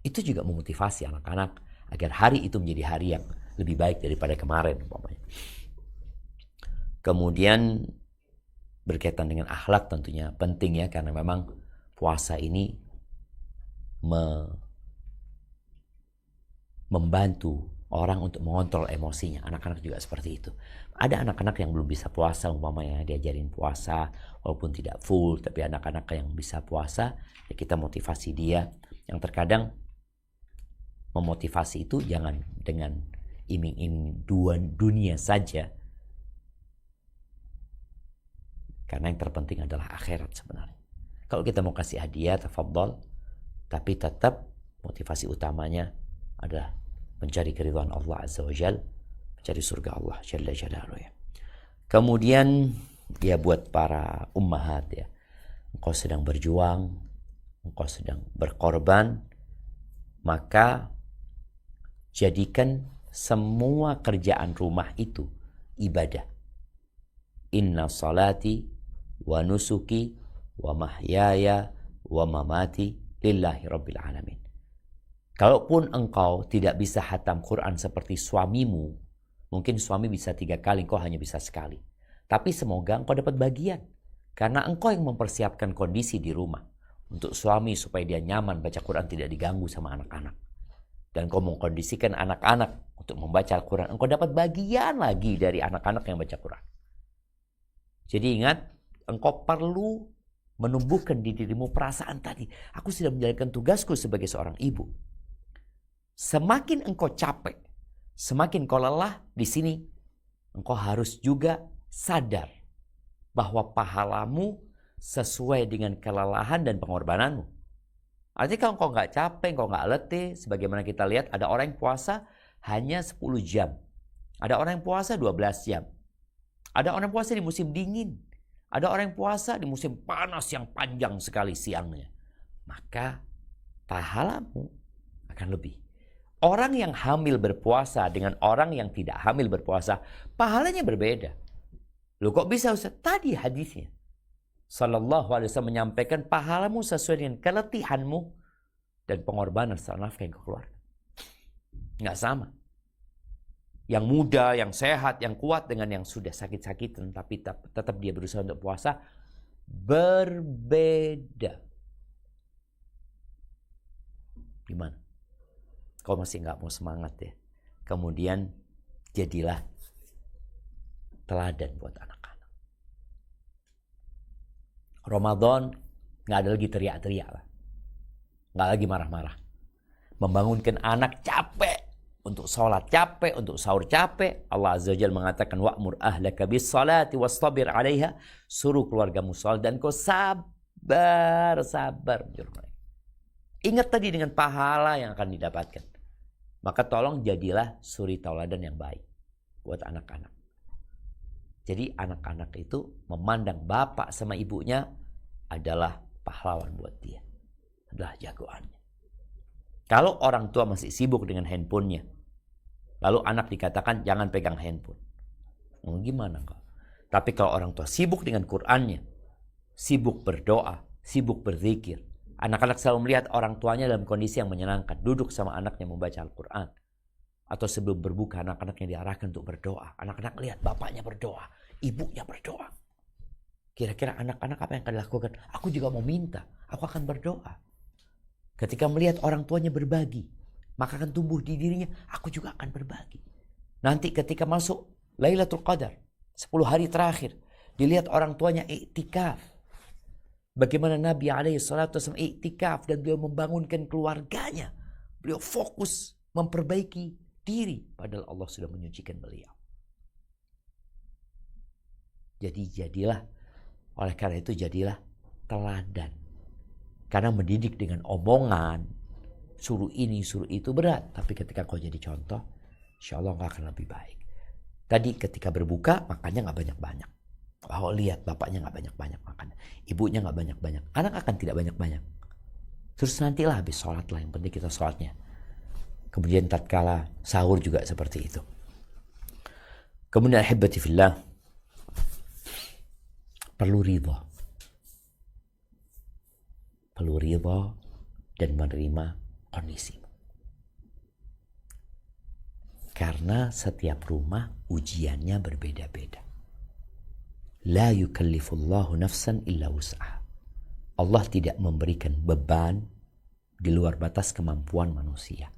Itu juga memotivasi anak-anak agar hari itu menjadi hari yang lebih baik daripada kemarin umpamanya. Kemudian berkaitan dengan akhlak tentunya penting ya, karena memang puasa ini membantu orang untuk mengontrol emosinya. Anak-anak juga seperti itu. Ada anak-anak yang belum bisa puasa umpamanya, diajarin puasa walaupun tidak full, tapi anak-anak yang bisa puasa ya kita motivasi dia. Yang terkadang memotivasi itu jangan dengan iming-iming dunia saja, karena yang terpenting adalah akhirat sebenarnya. Kalau kita mau kasih hadiah, tafadhol, tapi tetap motivasi utamanya adalah mencari keridhaan Allah Azza wa Jalla, mencari surga Allah Jalla Jalaluhu ya. Kemudian ya buat para ummahat ya, engkau sedang berjuang, engkau sedang berkorban, maka jadikan semua kerjaan rumah itu ibadah. Inna salati wa nusuki wa mahyaya wa mamati lillahi rabbil alamin. Kalaupun engkau tidak bisa hatam Quran seperti suamimu, mungkin suami bisa 3 kali, engkau hanya bisa sekali. Tapi semoga engkau dapat bagian. Karena engkau yang mempersiapkan kondisi di rumah. Untuk suami supaya dia nyaman baca Quran, tidak diganggu sama anak-anak. Dan engkau mengkondisikan anak-anak untuk membaca Al-Quran. Engkau dapat bagian lagi dari anak-anak yang baca Quran. Jadi ingat, engkau perlu menumbuhkan di dirimu perasaan tadi. Aku sudah menjalankan tugasku sebagai seorang ibu. Semakin engkau capek, semakin kau lelah, di sini engkau harus juga sadar bahwa pahalamu sesuai dengan kelelahan dan pengorbananmu. Artinya kalau engkau nggak capek, engkau nggak letih, sebagaimana kita lihat ada orang yang puasa hanya 10 jam. Ada orang yang puasa 12 jam. Ada orang yang puasa di musim dingin. Ada orang yang puasa di musim panas yang panjang sekali siangnya. Maka pahalamu akan lebih. Orang yang hamil berpuasa dengan orang yang tidak hamil berpuasa, pahalanya berbeda. Loh kok bisa Ustaz? Tadi hadisnya. Sallallahu alaihi wasallam menyampaikan pahalamu sesuai dengan keletihanmu dan pengorbanan setelah nafkah yang kau keluarkan. Nggak sama. Yang muda, yang sehat, yang kuat dengan yang sudah sakit-sakitan tapi tetap dia berusaha untuk puasa, berbeda. Gimana? Kau masih nggak mau semangat ya? Kemudian jadilah teladan buat anak-anak. Ramadan nggak ada lagi teriak-teriak lah, nggak lagi marah-marah. Membangunkan anak capek untuk sholat, capek untuk sahur, capek. Allah Azza wa Jalla mengatakan wa'mur ahlaka bis salati wastabir 'alaiha, suruh keluargamu sholat dan kau sabar. Ingat tadi dengan pahala yang akan didapatkan. Maka tolong jadilah suri tauladan yang baik buat anak-anak. Jadi anak-anak itu memandang bapak sama ibunya adalah pahlawan buat dia. Adalah jagoannya. Kalau orang tua masih sibuk dengan handphonenya, lalu anak dikatakan jangan pegang handphone. Gimana kok? Tapi kalau orang tua sibuk dengan Qur'annya, sibuk berdoa, sibuk berzikir, Anak-anak selalu melihat orang tuanya dalam kondisi yang menyenangkan. Duduk sama anaknya membaca Al-Quran. Atau sebelum berbuka, anak-anaknya diarahkan untuk berdoa. Anak-anak lihat bapaknya berdoa, ibunya berdoa. Kira-kira anak-anak apa yang akan dilakukan? Aku juga mau minta, aku akan berdoa. Ketika melihat orang tuanya berbagi, maka akan tumbuh di dirinya, aku juga akan berbagi. Nanti ketika masuk Lailatul Qadar, 10 hari terakhir, dilihat orang tuanya iktikaf. Bagaimana Nabi SAW iktikaf dan beliau membangunkan keluarganya. Beliau fokus memperbaiki diri, padahal Allah sudah menyucikan beliau. Jadi jadilah, oleh karena itu jadilah teladan. Karena mendidik dengan omongan, suruh ini, suruh itu berat. Tapi ketika kau jadi contoh, insya Allah kau akan lebih baik. Tadi ketika berbuka, makannya gak banyak-banyak. Oh lihat bapaknya gak banyak-banyak makan. Ibunya gak banyak-banyak. Anak akan tidak banyak-banyak. Terus nantilah habis sholat lah. Yang penting kita sholatnya. Kemudian tatkala sahur juga seperti itu. Kemudian ahibati fillah, perlu ridha. Perlu ridha dan menerima kondisi. Karena setiap rumah ujiannya berbeda-beda. La yukallifullahu nafsan illa wus'aha. Allah tidak memberikan beban di luar batas kemampuan manusia.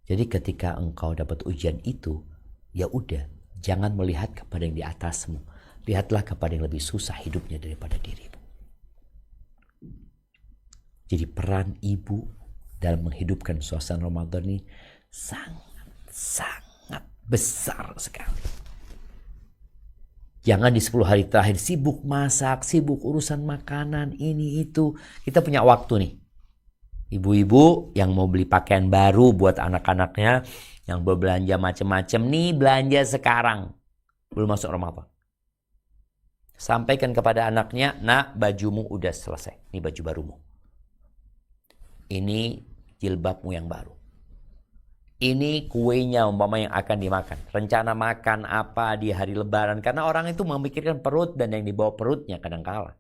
Jadi ketika engkau dapat ujian itu, ya udah, jangan melihat kepada yang di atasmu. Lihatlah kepada yang lebih susah hidupnya daripada dirimu. Jadi peran ibu dalam menghidupkan suasana Ramadan ini sangat besar sekali. Jangan di 10 hari terakhir sibuk masak, sibuk urusan makanan, ini itu. Kita punya waktu nih. Ibu-ibu yang mau beli pakaian baru buat anak-anaknya, yang berbelanja macam-macam nih, belanja sekarang. Belum masuk Ramadan. Sampaikan kepada anaknya, nak, bajumu udah selesai. Ini baju barumu. Ini jilbabmu yang baru. Ini kuenya umpama yang akan dimakan. Rencana makan apa di hari lebaran. Karena orang itu memikirkan perut dan yang dibawa perutnya kadangkala.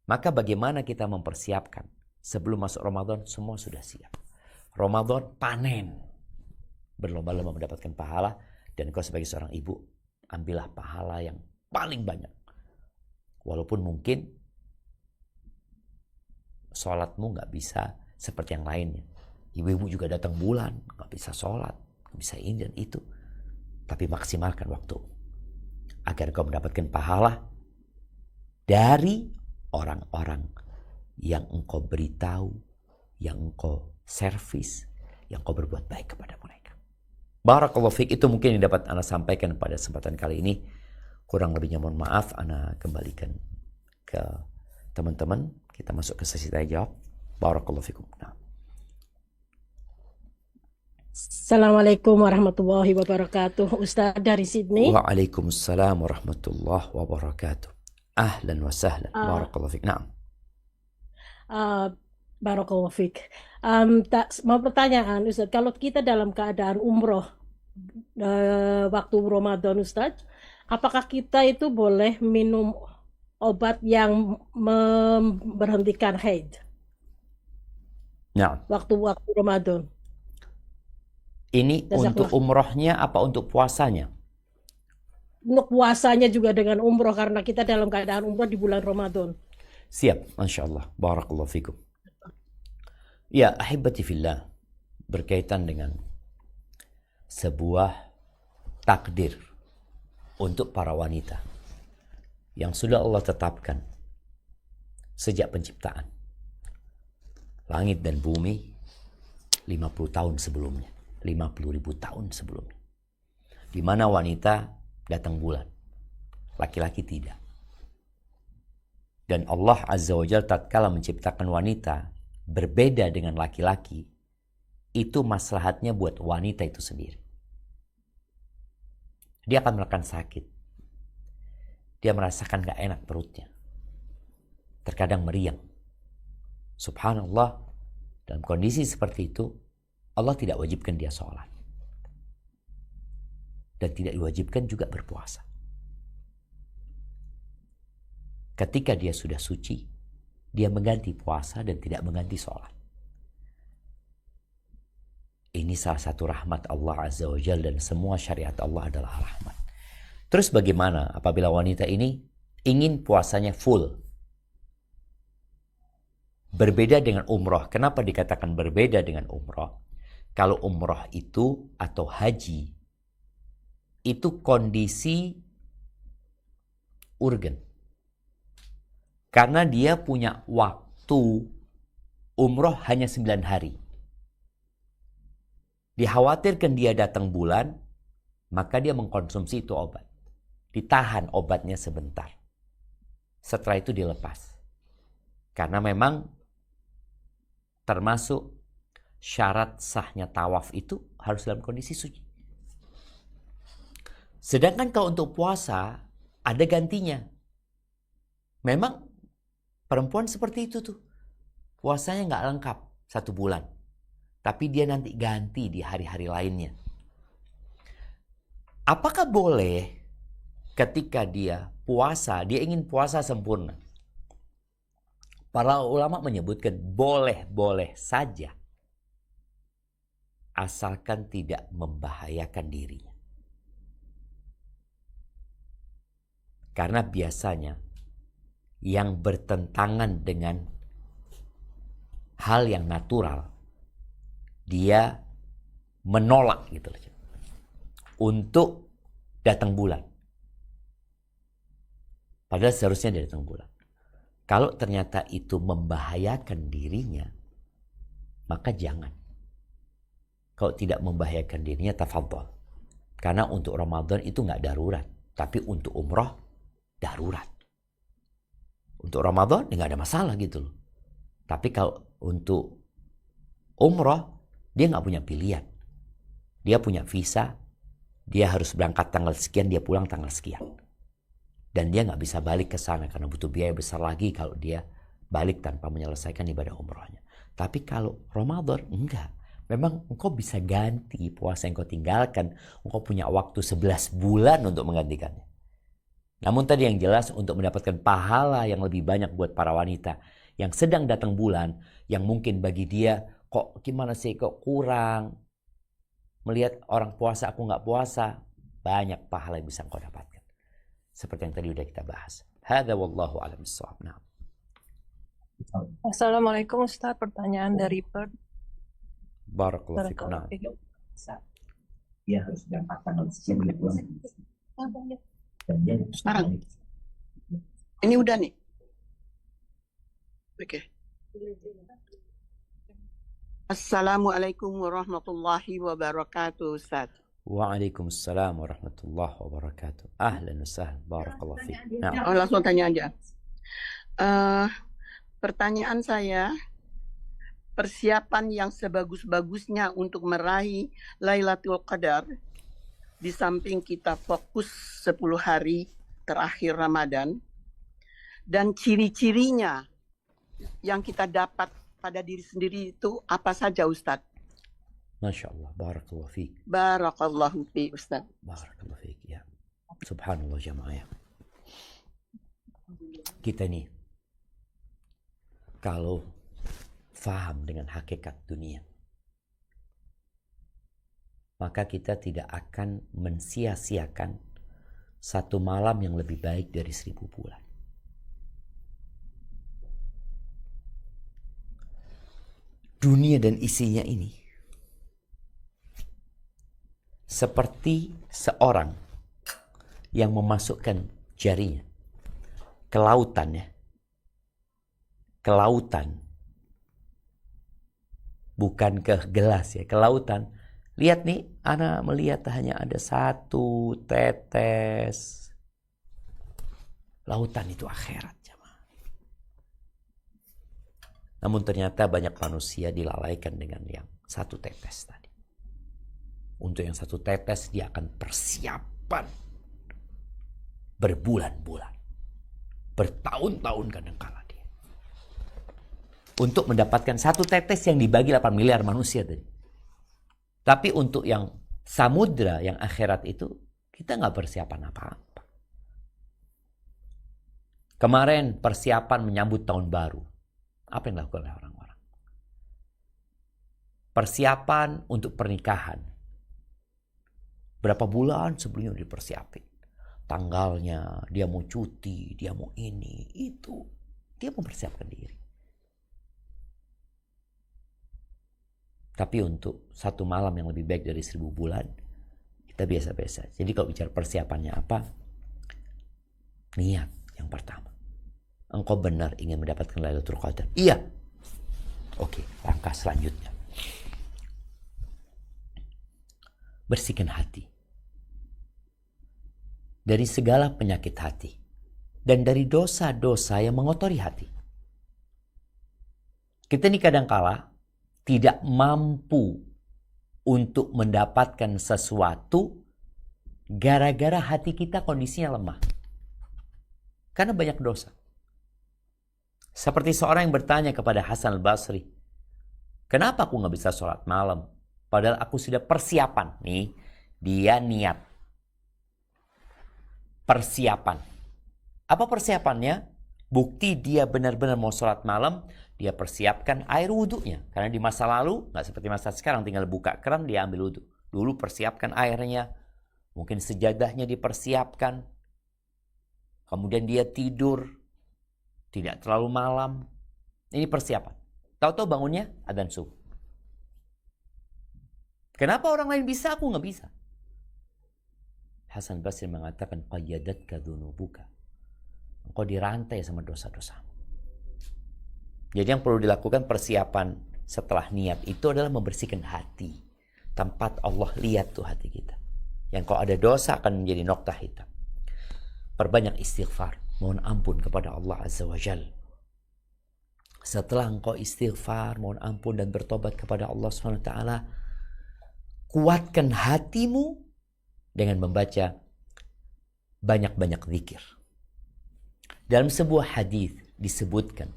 Maka bagaimana kita mempersiapkan? Sebelum masuk Ramadan semua sudah siap. Ramadan panen. Berlomba-lomba mendapatkan pahala. Dan kau sebagai seorang ibu, ambillah pahala yang paling banyak. Walaupun mungkin sholatmu gak bisa seperti yang lainnya. Ibu-ibu juga datang bulan, gak bisa sholat, gak bisa ini dan itu. Tapi maksimalkan waktu. Agar kau mendapatkan pahala dari orang-orang yang engkau beritahu, yang engkau servis, yang engkau berbuat baik kepada mereka. Barakallahu fiik, itu mungkin yang dapat Ana sampaikan pada kesempatan kali ini. Kurang lebihnya mohon maaf, Ana kembalikan ke teman-teman. Kita masuk ke sesi tanya jawab. Barakallahu fiikum. Nah. Assalamualaikum warahmatullahi wabarakatuh. Ustaz dari Sydney. Waalaikumsalam warahmatullahi wabarakatuh. Ahlan wa sahlan. Barakallahu fiik. Naam. Barakallahu fiik. Mau pertanyaan Ustaz, kalau kita dalam keadaan umroh waktu Ramadan Ustaz, apakah kita itu boleh minum obat yang memberhentikan haid? Naam. Waktu Ramadan. Ini untuk umrohnya apa untuk puasanya? Untuk puasanya juga dengan umroh, karena kita dalam keadaan umroh di bulan Ramadan. Siap, Masya Allah. Barakallahu fikum. Ya, ahibati fillah, berkaitan dengan sebuah takdir untuk para wanita yang sudah Allah tetapkan sejak penciptaan langit dan bumi 50 tahun sebelumnya. 50.000 tahun sebelumnya. Di mana wanita datang bulan. Laki-laki tidak. Dan Allah Azza wa Jalla tatkala menciptakan wanita berbeda dengan laki-laki, itu maslahatnya buat wanita itu sendiri. Dia akan merasakan sakit. Dia merasakan gak enak perutnya. Terkadang meriang. Subhanallah, dalam kondisi seperti itu, Allah tidak wajibkan dia sholat. Dan tidak diwajibkan juga berpuasa. Ketika dia sudah suci, dia mengganti puasa dan tidak mengganti sholat. Ini salah satu rahmat Allah Azza wa Jalla, dan semua syariat Allah adalah rahmat. Terus bagaimana apabila wanita ini ingin puasanya full? Berbeda dengan umroh. Kenapa dikatakan berbeda dengan umroh? Kalau umroh itu atau haji itu kondisi urgen. Karena dia punya waktu umroh hanya 9 hari. Dikhawatirkan dia datang bulan, maka dia mengkonsumsi itu obat. Ditahan obatnya sebentar. Setelah itu dilepas. Karena memang termasuk syarat sahnya tawaf itu harus dalam kondisi suci. Sedangkan kalau untuk puasa, ada gantinya. Memang perempuan seperti itu tuh. Puasanya nggak lengkap 1 bulan. Tapi dia nanti ganti di hari-hari lainnya. Apakah boleh ketika dia puasa, dia ingin puasa sempurna? Para ulama menyebutkan boleh-boleh saja. Asalkan tidak membahayakan dirinya. Karena biasanya yang bertentangan dengan hal yang natural, dia menolak gitu loh, untuk datang bulan. Padahal seharusnya dia datang bulan. Kalau ternyata itu membahayakan dirinya, maka jangan. Kalau tidak membahayakan dirinya, tafadhol. Karena untuk Ramadan itu nggak darurat. Tapi untuk umroh, darurat. Untuk Ramadan, nggak ada masalah gitu loh. Tapi kalau untuk umroh, dia nggak punya pilihan. Dia punya visa, dia harus berangkat tanggal sekian, dia pulang tanggal sekian. Dan dia nggak bisa balik ke sana karena butuh biaya besar lagi kalau dia balik tanpa menyelesaikan ibadah umrohnya. Tapi kalau Ramadan, enggak. Memang engkau bisa ganti puasa yang kau tinggalkan. Engkau punya waktu 11 bulan untuk menggantikannya. Namun tadi yang jelas untuk mendapatkan pahala yang lebih banyak buat para wanita yang sedang datang bulan, yang mungkin bagi dia, kok gimana sih, kok kurang. Melihat orang puasa, aku nggak puasa. Banyak pahala yang bisa engkau dapatkan. Seperti yang tadi udah kita bahas. Hadza wallahu a'lam bissawab. Nah. Assalamualaikum Ustaz, pertanyaan dari Perth. Barakallahu fikum. Nah. Dia harus berangkat tanggal sekian dia pulang. Dan dia Sekarang. Ini udah nih. Oke. Assalamualaikum warahmatullahi wabarakatuh, Ustaz. Waalaikumsalam warahmatullahi wabarakatuh. Ahlan wa sahlan. Barakallahu fiik. Nah. Oh, langsung tanya aja. Pertanyaan saya, persiapan yang sebagus-bagusnya untuk meraih Lailatul Qadar, di samping kita fokus 10 hari terakhir Ramadan, dan ciri-cirinya yang kita dapat pada diri sendiri itu apa saja, Ustadz? Masya Allah. Barakallahu fiik. Barakallahu fiik, Ustadz. Barakallahu fiik. Ya. Subhanallah jamaah ya. Kita nih, kalau faham dengan hakikat dunia, maka kita tidak akan mensia-siakan satu malam yang lebih baik dari 1000 bulan. Dunia dan isinya ini seperti seorang yang memasukkan jarinya ke lautan ya. Ke lautan. Bukan ke gelas ya, ke lautan. Lihat nih, ana melihat hanya ada 1 tetes. Lautan itu akhirat, jemaah. Namun ternyata banyak manusia dilalaikan dengan yang 1 tetes tadi. Untuk yang 1 tetes dia akan persiapan berbulan-bulan, bertahun-tahun kadangkala dia, untuk mendapatkan 1 tetes yang dibagi 8 miliar manusia tadi. Tapi untuk yang samudra, yang akhirat itu, kita nggak persiapan apa-apa. Kemarin persiapan menyambut tahun baru. Apa yang dilakukan oleh orang-orang? Persiapan untuk pernikahan. Berapa bulan sebelumnya dipersiapin. Tanggalnya, dia mau cuti, dia mau ini, itu. Dia mempersiapkan diri. Tapi untuk satu malam yang lebih baik dari 1000 bulan, kita biasa-biasa. Jadi kalau bicara persiapannya apa? Niat yang pertama. Engkau benar ingin mendapatkan Lailatul Qadar? Iya. Oke, langkah selanjutnya. Bersihkan hati. Dari segala penyakit hati. Dan dari dosa-dosa yang mengotori hati. Kita ini kadangkala tidak mampu untuk mendapatkan sesuatu gara-gara hati kita kondisinya lemah. Karena banyak dosa. Seperti seorang yang bertanya kepada Hasan al-Basri, kenapa aku gak bisa sholat malam? Padahal aku sudah persiapan. Nih, dia niat. Persiapan. Apa persiapannya? Bukti dia benar-benar mau sholat malam, dia persiapkan air wudhunya. Karena di masa lalu, gak seperti masa sekarang, tinggal buka keran, dia ambil wudhu. Dulu persiapkan airnya, mungkin sejadahnya dipersiapkan. Kemudian dia tidur, tidak terlalu malam. Ini persiapan. Tahu-tahu bangunnya adzan subuh. Kenapa orang lain bisa, aku gak bisa? Hasan Basri mengatakan, qayyadatka dhunubuka. Engkau dirantai sama dosa-dosa. Jadi yang perlu dilakukan persiapan setelah niat itu adalah membersihkan hati. Tempat Allah lihat tuh hati kita. Yang kalau ada dosa akan menjadi noktah hitam. Perbanyak istighfar. Mohon ampun kepada Allah Azza wa Jal. Setelah engkau istighfar, mohon ampun dan bertobat kepada Allah SWT, kuatkan hatimu dengan membaca banyak-banyak zikir. Dalam sebuah hadis disebutkan,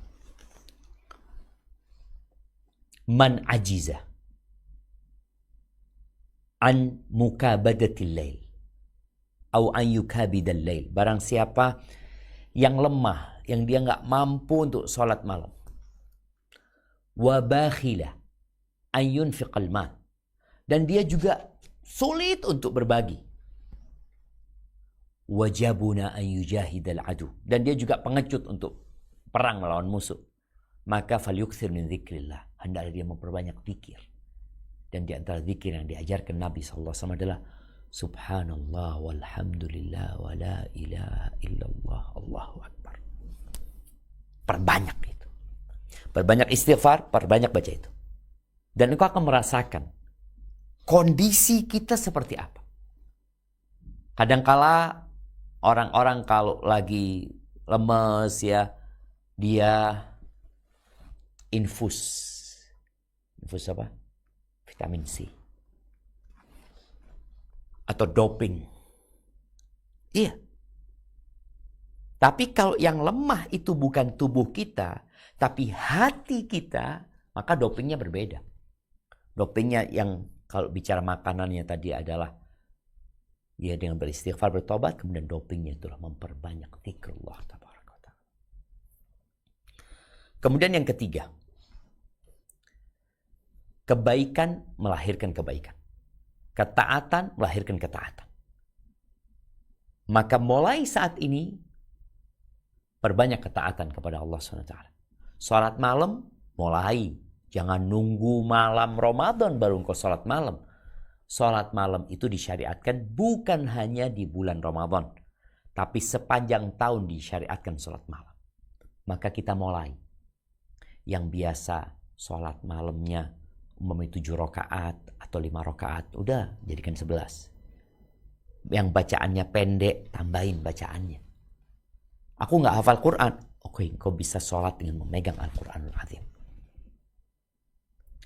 man ajiza an mukabadatil lail atau an yukabidal lail. Barang siapa yang lemah, yang dia nggak mampu untuk sholat malam. Wa bakhila an yunfiqal mal. Dan dia juga sulit untuk berbagi. Wajabuna an yujahidal adu. Dan dia juga pengecut untuk perang melawan musuh. Maka falyukthir min dzikrillah. Hendaklah dia memperbanyak zikir. Dan di antara zikir yang diajarkan Nabi SAW adalah Subhanallah walhamdulillah wa la ilaha illallah Allahu Akbar. Perbanyak itu. Perbanyak istighfar, perbanyak baca itu. Dan engkau akan merasakan kondisi kita seperti apa. Kadangkala orang-orang kalau lagi lemes ya, dia infus apa? Vitamin C. Atau doping. Iya. Tapi kalau yang lemah itu bukan tubuh kita, tapi hati kita, maka dopingnya berbeda. Dopingnya yang kalau bicara makanannya tadi adalah dia dengan beristighfar, bertobat, kemudian dopingnya itulah memperbanyak zikrullah tabaraka wa ta'ala. Kemudian yang ketiga, kebaikan melahirkan kebaikan. Ketaatan melahirkan ketaatan. Maka mulai saat ini, perbanyak ketaatan kepada Allah SWT. Salat malam, mulai. Jangan nunggu malam Ramadan baru engkau salat malam. Salat malam itu disyariatkan bukan hanya di bulan Ramadan. Tapi sepanjang tahun disyariatkan salat malam. Maka kita mulai. Yang biasa salat malamnya umpamanya 7 rakaat atau 5 rakaat, udah jadikan 11. Yang bacaannya pendek, tambahin bacaannya. Aku nggak hafal Quran, oke, kau bisa sholat dengan memegang Al-Quranul Azim.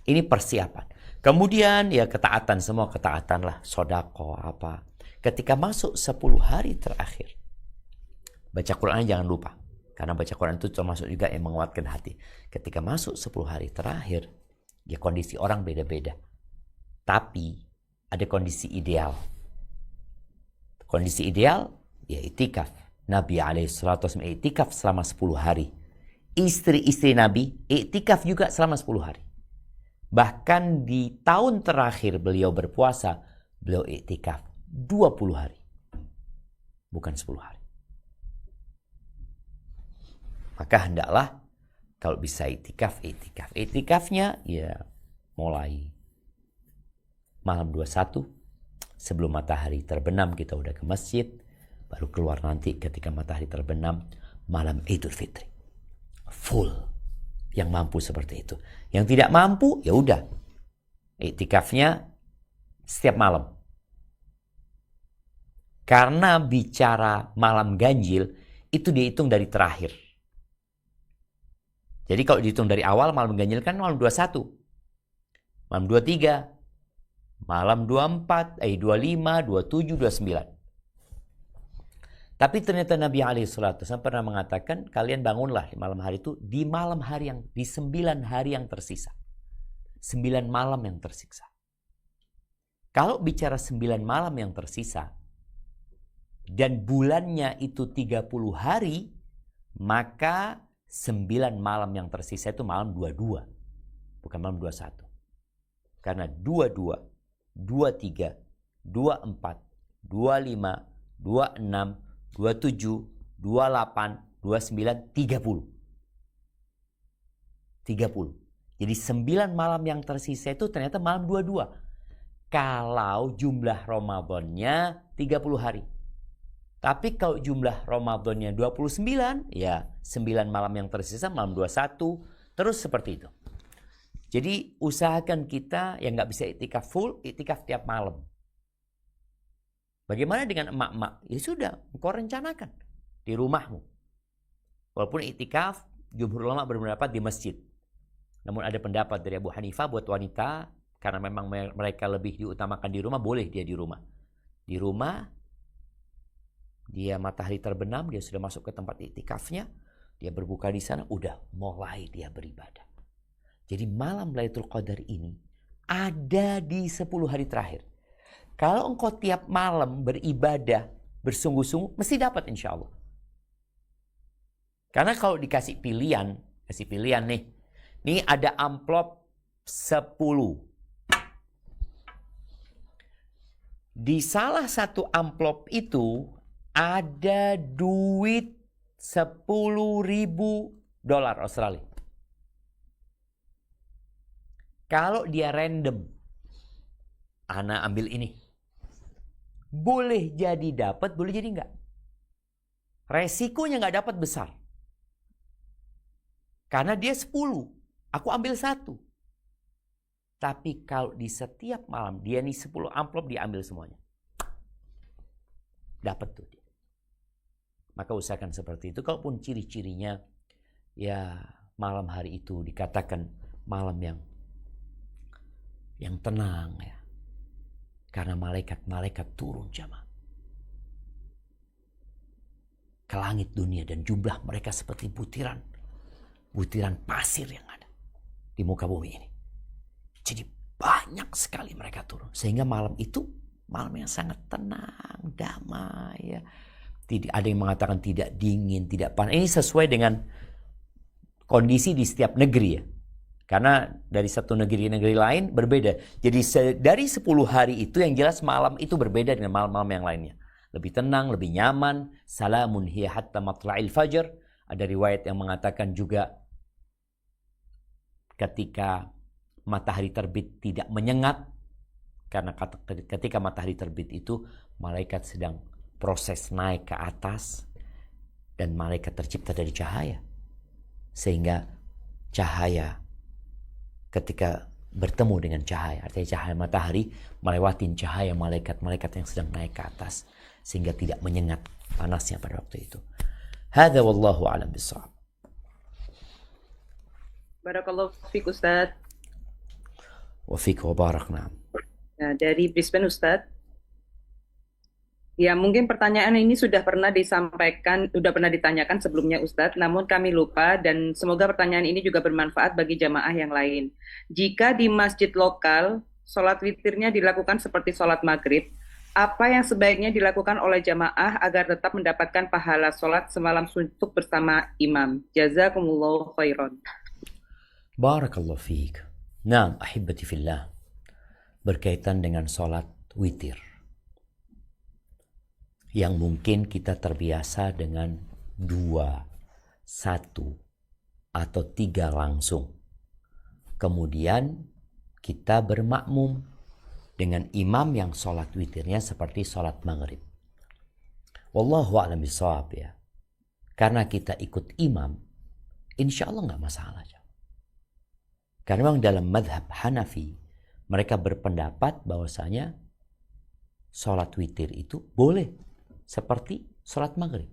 Ini persiapan. Kemudian ya ketaatan, semua ketaatan lah, sodako apa. Ketika masuk 10 hari terakhir, baca Quran jangan lupa, karena baca Quran itu termasuk juga yang menguatkan hati. Ketika masuk 10 hari terakhir, ya kondisi orang beda-beda. Tapi ada kondisi ideal. Kondisi ideal ya itikaf. Nabi alaihissalam itikaf selama 10 hari. istri-istri Nabi iktikaf juga selama 10 hari. Bahkan di tahun terakhir beliau berpuasa, beliau iktikaf 20 hari. Bukan 10 hari. Maka hendaklah kalau bisa iktikaf. Iktikafnya ya mulai malam 21 sebelum matahari terbenam kita udah ke masjid, baru keluar nanti ketika matahari terbenam malam Idul Fitri. Full yang mampu seperti itu. Yang tidak mampu ya udah iktikafnya setiap malam. Karena bicara malam ganjil itu dihitung dari terakhir. Jadi kalau dihitung dari awal malam ganjil kan malam 21. Malam 23. Malam 24, 25, 27, 29. Tapi ternyata Nabi SAW pernah mengatakan, kalian bangunlah di malam hari itu, di 9 hari yang tersisa. 9 malam yang tersisa. Kalau bicara 9 malam yang tersisa, dan bulannya itu 30 hari, maka 9 malam yang tersisa itu malam 22. Bukan malam 21. Karena 22, 23, 24, 25, 26, 27, 28, 29, 30. 30. Jadi 9 malam yang tersisa itu ternyata malam 22. Kalau jumlah Ramadannya 30 hari. Tapi kalau jumlah Ramadannya 29, ya 9 malam yang tersisa malam 21. Terus seperti itu. Jadi usahakan kita yang nggak bisa iktikaf full, iktikaf tiap malam. Bagaimana dengan emak-emak? Ya sudah, engkau rencanakan di rumahmu. Walaupun iktikaf, jumhur ulama berpendapat di masjid. Namun ada pendapat dari Abu Hanifah buat wanita, karena memang mereka lebih diutamakan di rumah, boleh dia di rumah. Di rumah, dia matahari terbenam, dia sudah masuk ke tempat iktikafnya, dia berbuka di sana, udah mulai dia beribadah. Jadi malam Lailatul Qadar ini ada di 10 hari terakhir. Kalau engkau tiap malam beribadah bersungguh-sungguh, mesti dapat insya Allah. Karena kalau dikasih pilihan nih. Nih ada amplop 10. Di salah satu amplop itu ada duit $10.000 Australia. Kalau dia random, ana ambil ini. Boleh jadi dapat, boleh jadi enggak. Resikonya enggak dapat besar. Karena dia 10, aku ambil 1. Tapi kalau di setiap malam, dia nih 10 amplop diambil semuanya. Dapat tuh dia. Maka usahakan seperti itu. Kalaupun ciri-cirinya, ya malam hari itu dikatakan malam yang tenang ya. Karena malaikat-malaikat turun jamaah ke langit dunia dan jumlah mereka seperti butiran pasir yang ada di muka bumi ini. Jadi banyak sekali mereka turun sehingga malam itu malam yang sangat tenang, damai ya. Tidak ada yang mengatakan tidak dingin, tidak panas. Ini sesuai dengan kondisi di setiap negeri ya. Karena dari satu negeri-negeri lain berbeda. Jadi dari 10 hari itu yang jelas malam itu berbeda dengan malam-malam yang lainnya. Lebih tenang, lebih nyaman. Salamun hiya hatta matla'il fajr. Ada riwayat yang mengatakan juga ketika matahari terbit tidak menyengat. Karena ketika matahari terbit itu malaikat sedang proses naik ke atas. Dan malaikat tercipta dari cahaya. Sehingga cahaya ketika bertemu dengan cahaya, artinya cahaya matahari melewati cahaya malaikat-malaikat yang sedang naik ke atas sehingga tidak menyengat panasnya pada waktu itu. Hadza wallahu a'lam bishawab. Barakallahu fiik Ustaz. Wa fiik wa barakna. Nah, dari Brisbane Ustaz. Ya, mungkin pertanyaan ini sudah pernah ditanyakan sebelumnya Ustadz, namun kami lupa dan semoga pertanyaan ini juga bermanfaat bagi jamaah yang lain. Jika di masjid lokal, sholat witirnya dilakukan seperti sholat maghrib, Apa yang sebaiknya dilakukan oleh jamaah agar tetap mendapatkan pahala sholat semalam suntuk bersama imam? Jazakumullahu khairan. Barakallahu fiik. Naam, ahibati fillah. Berkaitan dengan sholat witir. Yang mungkin kita terbiasa dengan 2, 1, atau 3 langsung. Kemudian kita bermakmum dengan imam yang sholat witirnya seperti sholat maghrib. Wallahu a'lam bishawab ya. Karena kita ikut imam, insya Allah nggak masalah. Karena memang dalam madhab Hanafi, mereka berpendapat bahwasanya sholat witir itu boleh seperti sholat maghrib.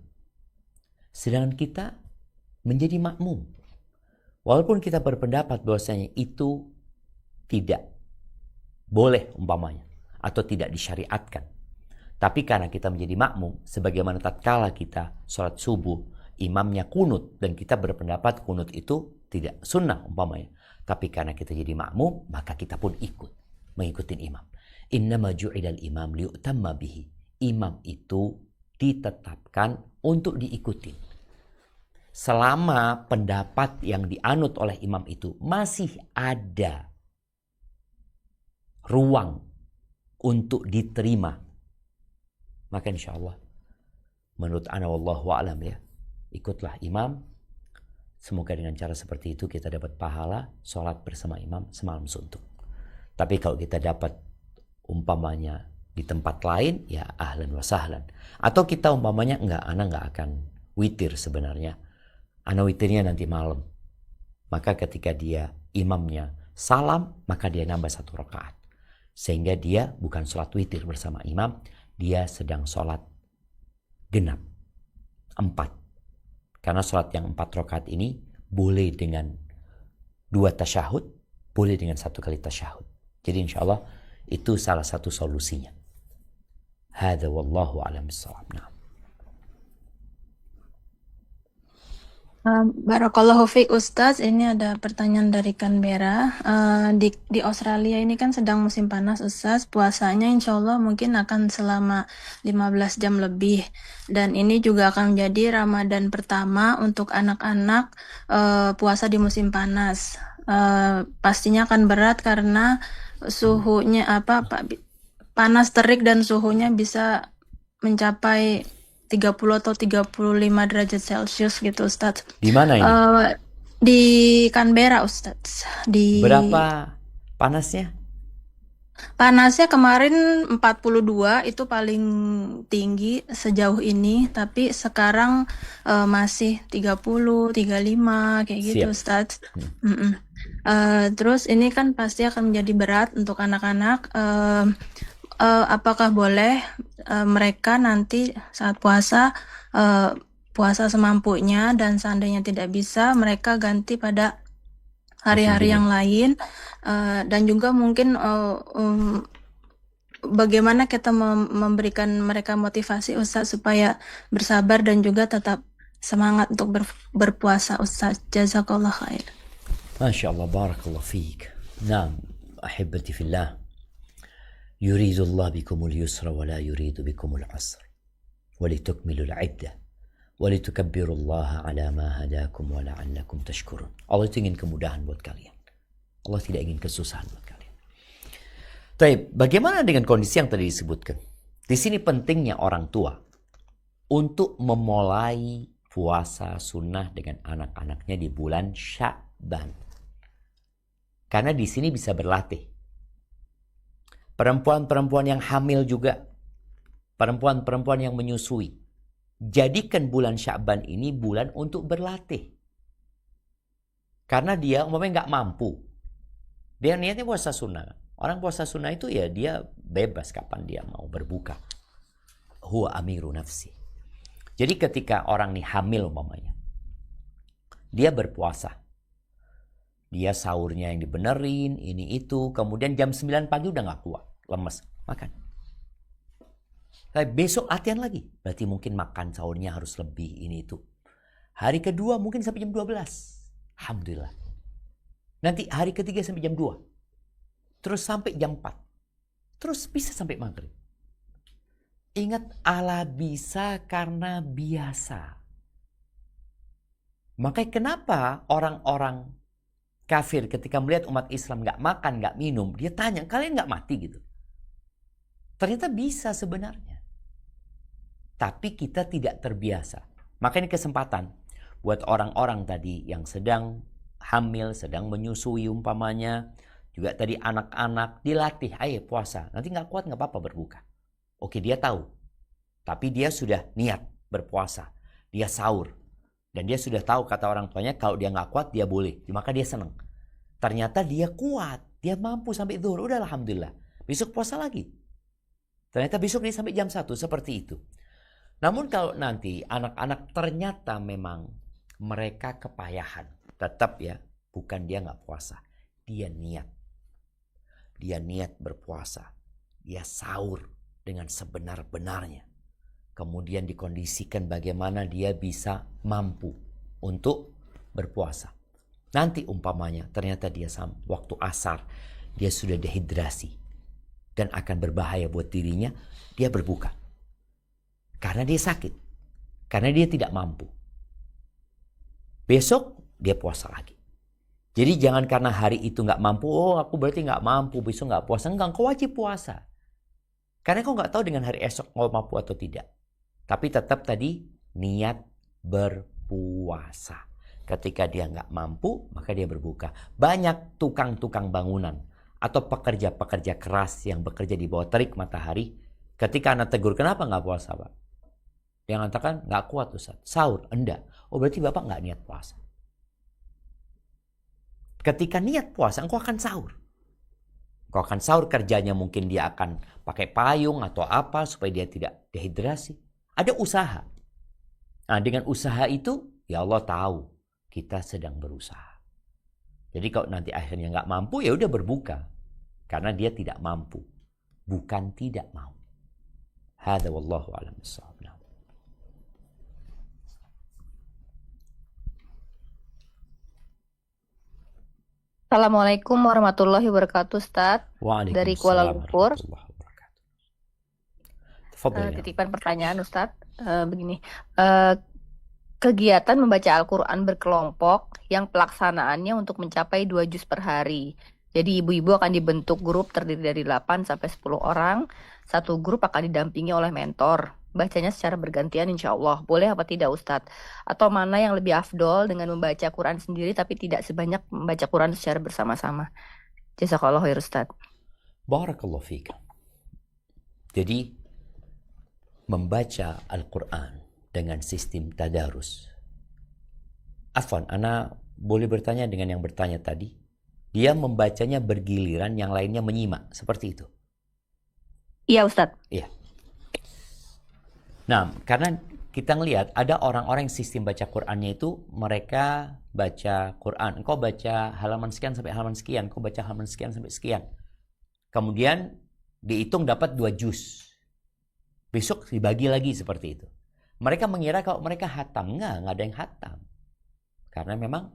Sedangkan kita menjadi makmum. Walaupun kita berpendapat bahwasanya itu tidak boleh umpamanya atau tidak disyariatkan. Tapi karena kita menjadi makmum, sebagaimana tatkala kita sholat subuh, imamnya kunut dan kita berpendapat kunut itu tidak sunnah umpamanya. Tapi karena kita jadi makmum, maka kita pun ikut mengikuti imam. Innama ju'ilal imam liu'tamma bihi. Imam itu ditetapkan untuk diikuti. Selama pendapat yang dianut oleh imam itu masih ada ruang untuk diterima, maka insya Allah menurut ana wallahu a'lam ya, ikutlah imam. Semoga dengan cara seperti itu kita dapat pahala sholat bersama imam semalam suntuk. Tapi kalau kita dapat umpamanya di tempat lain, ya ahlan wa sahlan. Atau kita umpamanya ana nggak akan witir sebenarnya, ana witirnya nanti malam. Maka ketika dia imamnya salam, maka dia nambah 1 rakaat. Sehingga dia bukan sholat witir bersama imam, dia sedang sholat genap 4. Karena sholat yang 4 rakaat ini boleh dengan 2 tasyahud, boleh dengan 1 kali tasyahud. Jadi insya Allah itu salah satu solusinya. Hadza wallahu a'lam bishawab. Nah. Barakallahu fiik Ustaz, ini ada pertanyaan dari Canberra. Di Australia ini kan sedang musim panas Ustaz, puasanya insya Allah mungkin akan selama 15 jam lebih. Dan ini juga akan menjadi Ramadan pertama untuk anak-anak puasa di musim panas. Pastinya akan berat karena suhunya panas terik dan suhunya bisa mencapai 30 atau 35 derajat Celcius gitu Ustaz. Di mana ini? Di Canberra Ustaz. Berapa panasnya? Panasnya kemarin 42 itu paling tinggi sejauh ini, tapi sekarang masih 30, 35 kayak gitu Ustaz. Terus ini kan pasti akan menjadi berat untuk anak-anak. Apakah boleh mereka nanti saat puasa puasa semampunya dan seandainya tidak bisa mereka ganti pada hari-hari yang lain, dan juga mungkin bagaimana kita memberikan mereka motivasi Ustaz supaya bersabar dan juga tetap semangat untuk berpuasa Ustaz. Jazakallah khair. Masya Allah, barakallah fiik. Naam, ahibati fillah. يريد الله بكم اليسر ولا يريد بكم العسر ولتكملوا العدة ولتكبروا الله على ما هداكم ولعلكم تشكرون. Allah itu ingin kemudahan buat kalian. Allah tidak ingin kesusahan buat kalian. Baik, bagaimana dengan kondisi yang tadi disebutkan? Di sini pentingnya orang tua untuk memulai puasa sunnah dengan anak-anaknya di bulan Sya'ban. Karena di sini bisa berlatih. Perempuan-perempuan yang hamil juga. Perempuan-perempuan yang menyusui. Jadikan bulan Sya'ban ini bulan untuk berlatih. Karena dia umpamanya nggak mampu. Dia niatnya puasa sunnah. Orang puasa sunnah itu ya dia bebas kapan dia mau berbuka. Huwa amiru nafsi. Jadi ketika orang nih hamil umpamanya. Dia berpuasa. Dia sahurnya yang dibenerin, ini itu. Kemudian jam 9 pagi udah gak kuat. Lemes, makan. Tapi besok latihan lagi. Berarti mungkin makan sahurnya harus lebih, ini itu. Hari kedua mungkin sampai jam 12. Alhamdulillah. Nanti hari ketiga sampai jam 2. Terus sampai jam 4. Terus bisa sampai maghrib. Ingat, Allah bisa karena biasa. Makanya kenapa orang-orang kafir ketika melihat umat Islam nggak makan, nggak minum, dia tanya, kalian nggak mati gitu? Ternyata bisa sebenarnya. Tapi kita tidak terbiasa. Maka ini kesempatan buat orang-orang tadi yang sedang hamil, sedang menyusui umpamanya, juga tadi anak-anak, dilatih, ayo puasa. Nanti nggak kuat nggak apa-apa berbuka. Oke, dia tahu. Tapi dia sudah niat berpuasa. Dia sahur. Dan dia sudah tahu kata orang tuanya, kalau dia nggak kuat, dia boleh. Maka dia senang. Ternyata dia kuat. Dia mampu sampai zuhur. Udah alhamdulillah. Besok puasa lagi. Ternyata besok dia sampai jam 1. Seperti itu. Namun kalau nanti anak-anak ternyata memang mereka kepayahan. Tetap ya. Bukan dia nggak puasa. Dia niat. Dia niat berpuasa. Dia sahur dengan sebenar-benarnya. Kemudian dikondisikan bagaimana dia bisa mampu untuk berpuasa. Nanti umpamanya ternyata dia waktu asar dia sudah dehidrasi dan akan berbahaya buat dirinya, dia berbuka. Karena dia sakit. Karena dia tidak mampu. Besok dia puasa lagi. Jadi jangan karena hari itu nggak mampu, oh aku berarti nggak mampu, besok nggak puasa. Enggak, kau wajib puasa. Karena kau nggak tahu dengan hari esok kau mampu atau tidak. Tapi tetap tadi niat berpuasa. Ketika dia nggak mampu, maka dia berbuka. Banyak tukang-tukang bangunan atau pekerja-pekerja keras yang bekerja di bawah terik matahari. Ketika anak tegur, kenapa nggak puasa, Pak? Dia mengatakan, nggak kuat, Ustaz. Sahur, enggak. Oh, berarti Bapak nggak niat puasa. Ketika niat puasa, engkau akan sahur. Engkau akan sahur, kerjanya mungkin dia akan pakai payung atau apa supaya dia tidak dehidrasi. Ada usaha. Nah, dengan usaha itu, ya Allah tahu kita sedang berusaha. Jadi kalau nanti akhirnya nggak mampu, ya udah berbuka. Karena dia tidak mampu. Bukan tidak mau. Hada wallahu a'lam bissawab. Assalamualaikum warahmatullahi wabarakatuh, Ustaz. Dari Kuala Lumpur. Titipan pertanyaan, Ustaz. Begini, kegiatan membaca Al-Quran berkelompok yang pelaksanaannya untuk mencapai 2 juz per hari. Jadi ibu-ibu akan dibentuk grup terdiri dari 8 sampai 10 orang. Satu grup akan didampingi oleh mentor. Bacanya secara bergantian insya Allah. Boleh apa tidak Ustadz? Atau mana yang lebih afdol dengan membaca Quran sendiri tapi tidak sebanyak membaca Quran secara bersama-sama? Jazakallah khair Ustadz. Barakallahu fiik. Jadi membaca Al-Quran dengan sistem tadarus. Afwan, ana boleh bertanya dengan yang bertanya tadi. Dia membacanya bergiliran, yang lainnya menyimak. Seperti itu? Iya Ustadz. Iya. Nah, karena kita ngelihat ada orang-orang yang sistem baca Qur'annya itu mereka baca Qur'an. Engkau baca halaman sekian sampai halaman sekian. Engkau baca halaman sekian sampai sekian. Kemudian dihitung dapat 2 juz. Besok dibagi lagi seperti itu. Mereka mengira kalau mereka hatam. Enggak ada yang hatam. Karena memang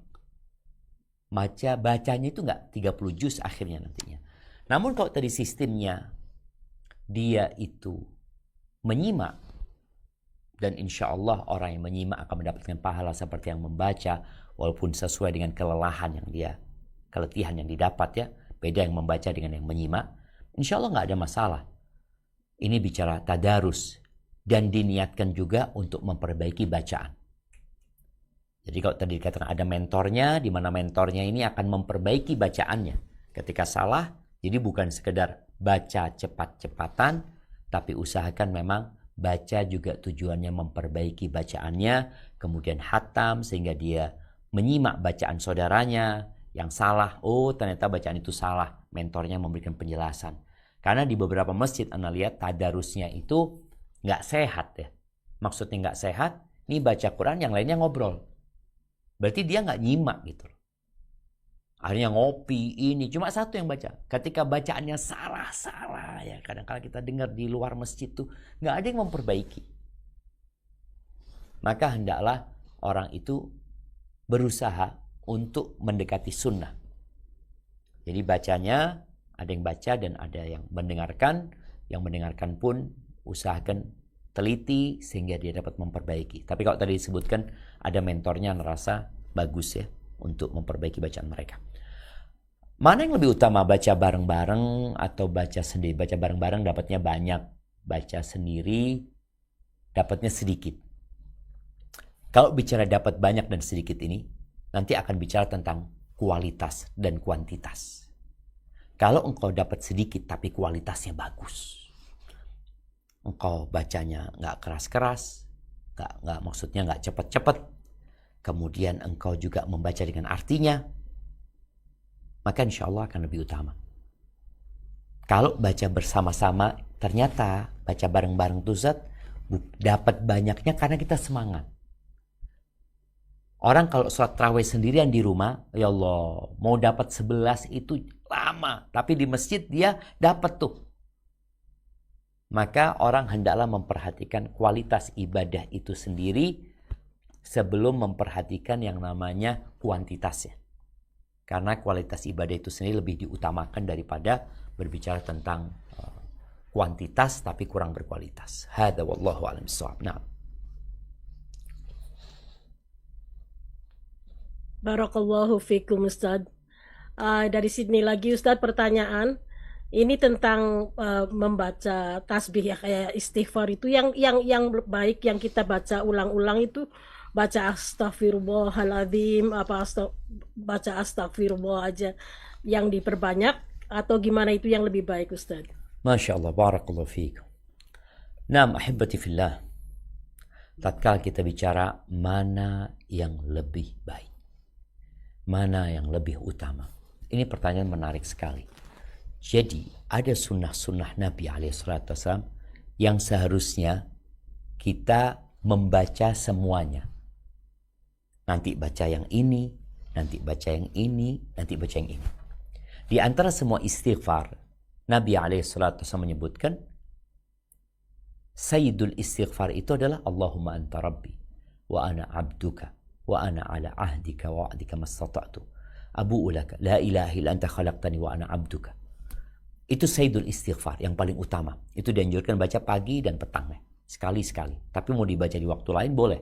bacanya itu enggak 30 juz akhirnya nantinya. Namun kalau tadi sistemnya dia itu menyimak, dan insya Allah orang yang menyimak akan mendapatkan pahala seperti yang membaca, walaupun sesuai dengan keletihan yang didapat ya. Beda yang membaca dengan yang menyimak. Insya Allah nggak ada masalah. Ini bicara tadarus dan diniatkan juga untuk memperbaiki bacaan. Jadi kalau tadi dikatakan ada mentornya, di mana mentornya ini akan memperbaiki bacaannya. Ketika salah, jadi bukan sekedar baca cepat-cepatan, tapi usahakan memang baca juga tujuannya memperbaiki bacaannya, kemudian hatam sehingga dia menyimak bacaan saudaranya yang salah. Oh, ternyata bacaan itu salah. Mentornya memberikan penjelasan. Karena di beberapa masjid Anda lihat tadarusnya itu nggak sehat ya. Maksudnya nggak sehat, ini baca Quran yang lainnya ngobrol. Berarti dia nggak nyimak gitu. Akhirnya ngopi ini cuma satu yang baca. Ketika bacaannya salah ya, kadang-kadang kita dengar di luar masjid tuh nggak ada yang memperbaiki. Maka hendaklah orang itu berusaha untuk mendekati sunnah. Jadi bacanya ada yang baca dan ada yang mendengarkan. Yang mendengarkan pun usahakan teliti sehingga dia dapat memperbaiki. Tapi kalau tadi disebutkan ada mentornya ngerasa bagus ya untuk memperbaiki bacaan mereka. Mana yang lebih utama, baca bareng-bareng atau baca sendiri? Baca bareng-bareng dapatnya banyak, baca sendiri dapatnya sedikit. Kalau bicara dapat banyak dan sedikit ini, nanti akan bicara tentang kualitas dan kuantitas. Kalau engkau dapat sedikit tapi kualitasnya bagus, engkau bacanya nggak keras-keras, nggak maksudnya nggak cepat-cepat, kemudian engkau juga membaca dengan artinya, maka insya Allah akan lebih utama. Kalau baca bersama-sama, ternyata baca bareng-bareng tuh Ustaz, dapat banyaknya karena kita semangat. Orang kalau sholat tarawih sendirian di rumah, ya Allah, mau dapat 11 itu lama. Tapi di masjid dia dapat tuh. Maka orang hendaklah memperhatikan kualitas ibadah itu sendiri sebelum memperhatikan yang namanya kuantitasnya. Karena kualitas ibadah itu sendiri lebih diutamakan daripada berbicara tentang kuantitas tapi kurang berkualitas. Hada wallahu a'lam bishawab. Nah. Barakallahu fikum Ustaz. Dari Sydney lagi Ustaz, pertanyaan. Ini tentang membaca tasbih ya, kayak istighfar itu yang baik yang kita baca ulang-ulang itu baca astaghfirullahaladzim baca astaghfirullah aja yang diperbanyak atau gimana itu yang lebih baik Ustaz? Masya Allah, barakallahu fikum. Naam ahibati fillah. Tatkala kita bicara mana yang lebih baik, mana yang lebih utama, ini pertanyaan menarik sekali. Jadi ada sunnah-sunnah Nabi SAW yang seharusnya kita membaca semuanya. Nanti baca yang ini, nanti baca yang ini, nanti baca yang ini. Di antara semua istighfar, Nabi SAW menyebutkan Sayyidul istighfar itu adalah Allahumma anta rabbi wa ana abduka wa ana ala ahdika wa wa'dika mastata'tu abu'u laka la ilaha illa anta khalaqtani wa ana abduka. Itu Sayyidul istighfar yang paling utama. Itu dianjurkan baca pagi dan petang sekali-sekali. Tapi mau dibaca di waktu lain boleh.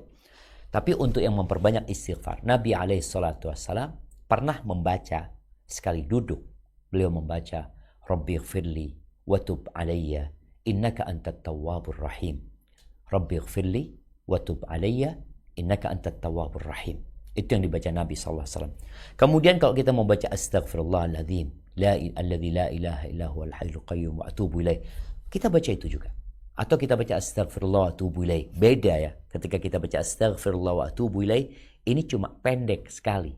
Tapi untuk yang memperbanyak istighfar, Nabi SAW pernah membaca sekali duduk. Beliau membaca Rabbi ighfirli wa tub alayya innaka antat tawwabur rahim. Rabbi ighfirli wa tub alayya innaka antat tawwabur rahim. Itu yang dibaca Nabi SAW. Kemudian kalau kita mau baca astaghfirullahaladzim alladzi la ilaha illa huwal hayyul qayyum wa atubu ilaih, kita baca itu juga. Atau kita baca astaghfirullah wa atubu ilaih. Beda ya, ketika kita baca astaghfirullah wa atubu ilaih, ini cuma pendek sekali.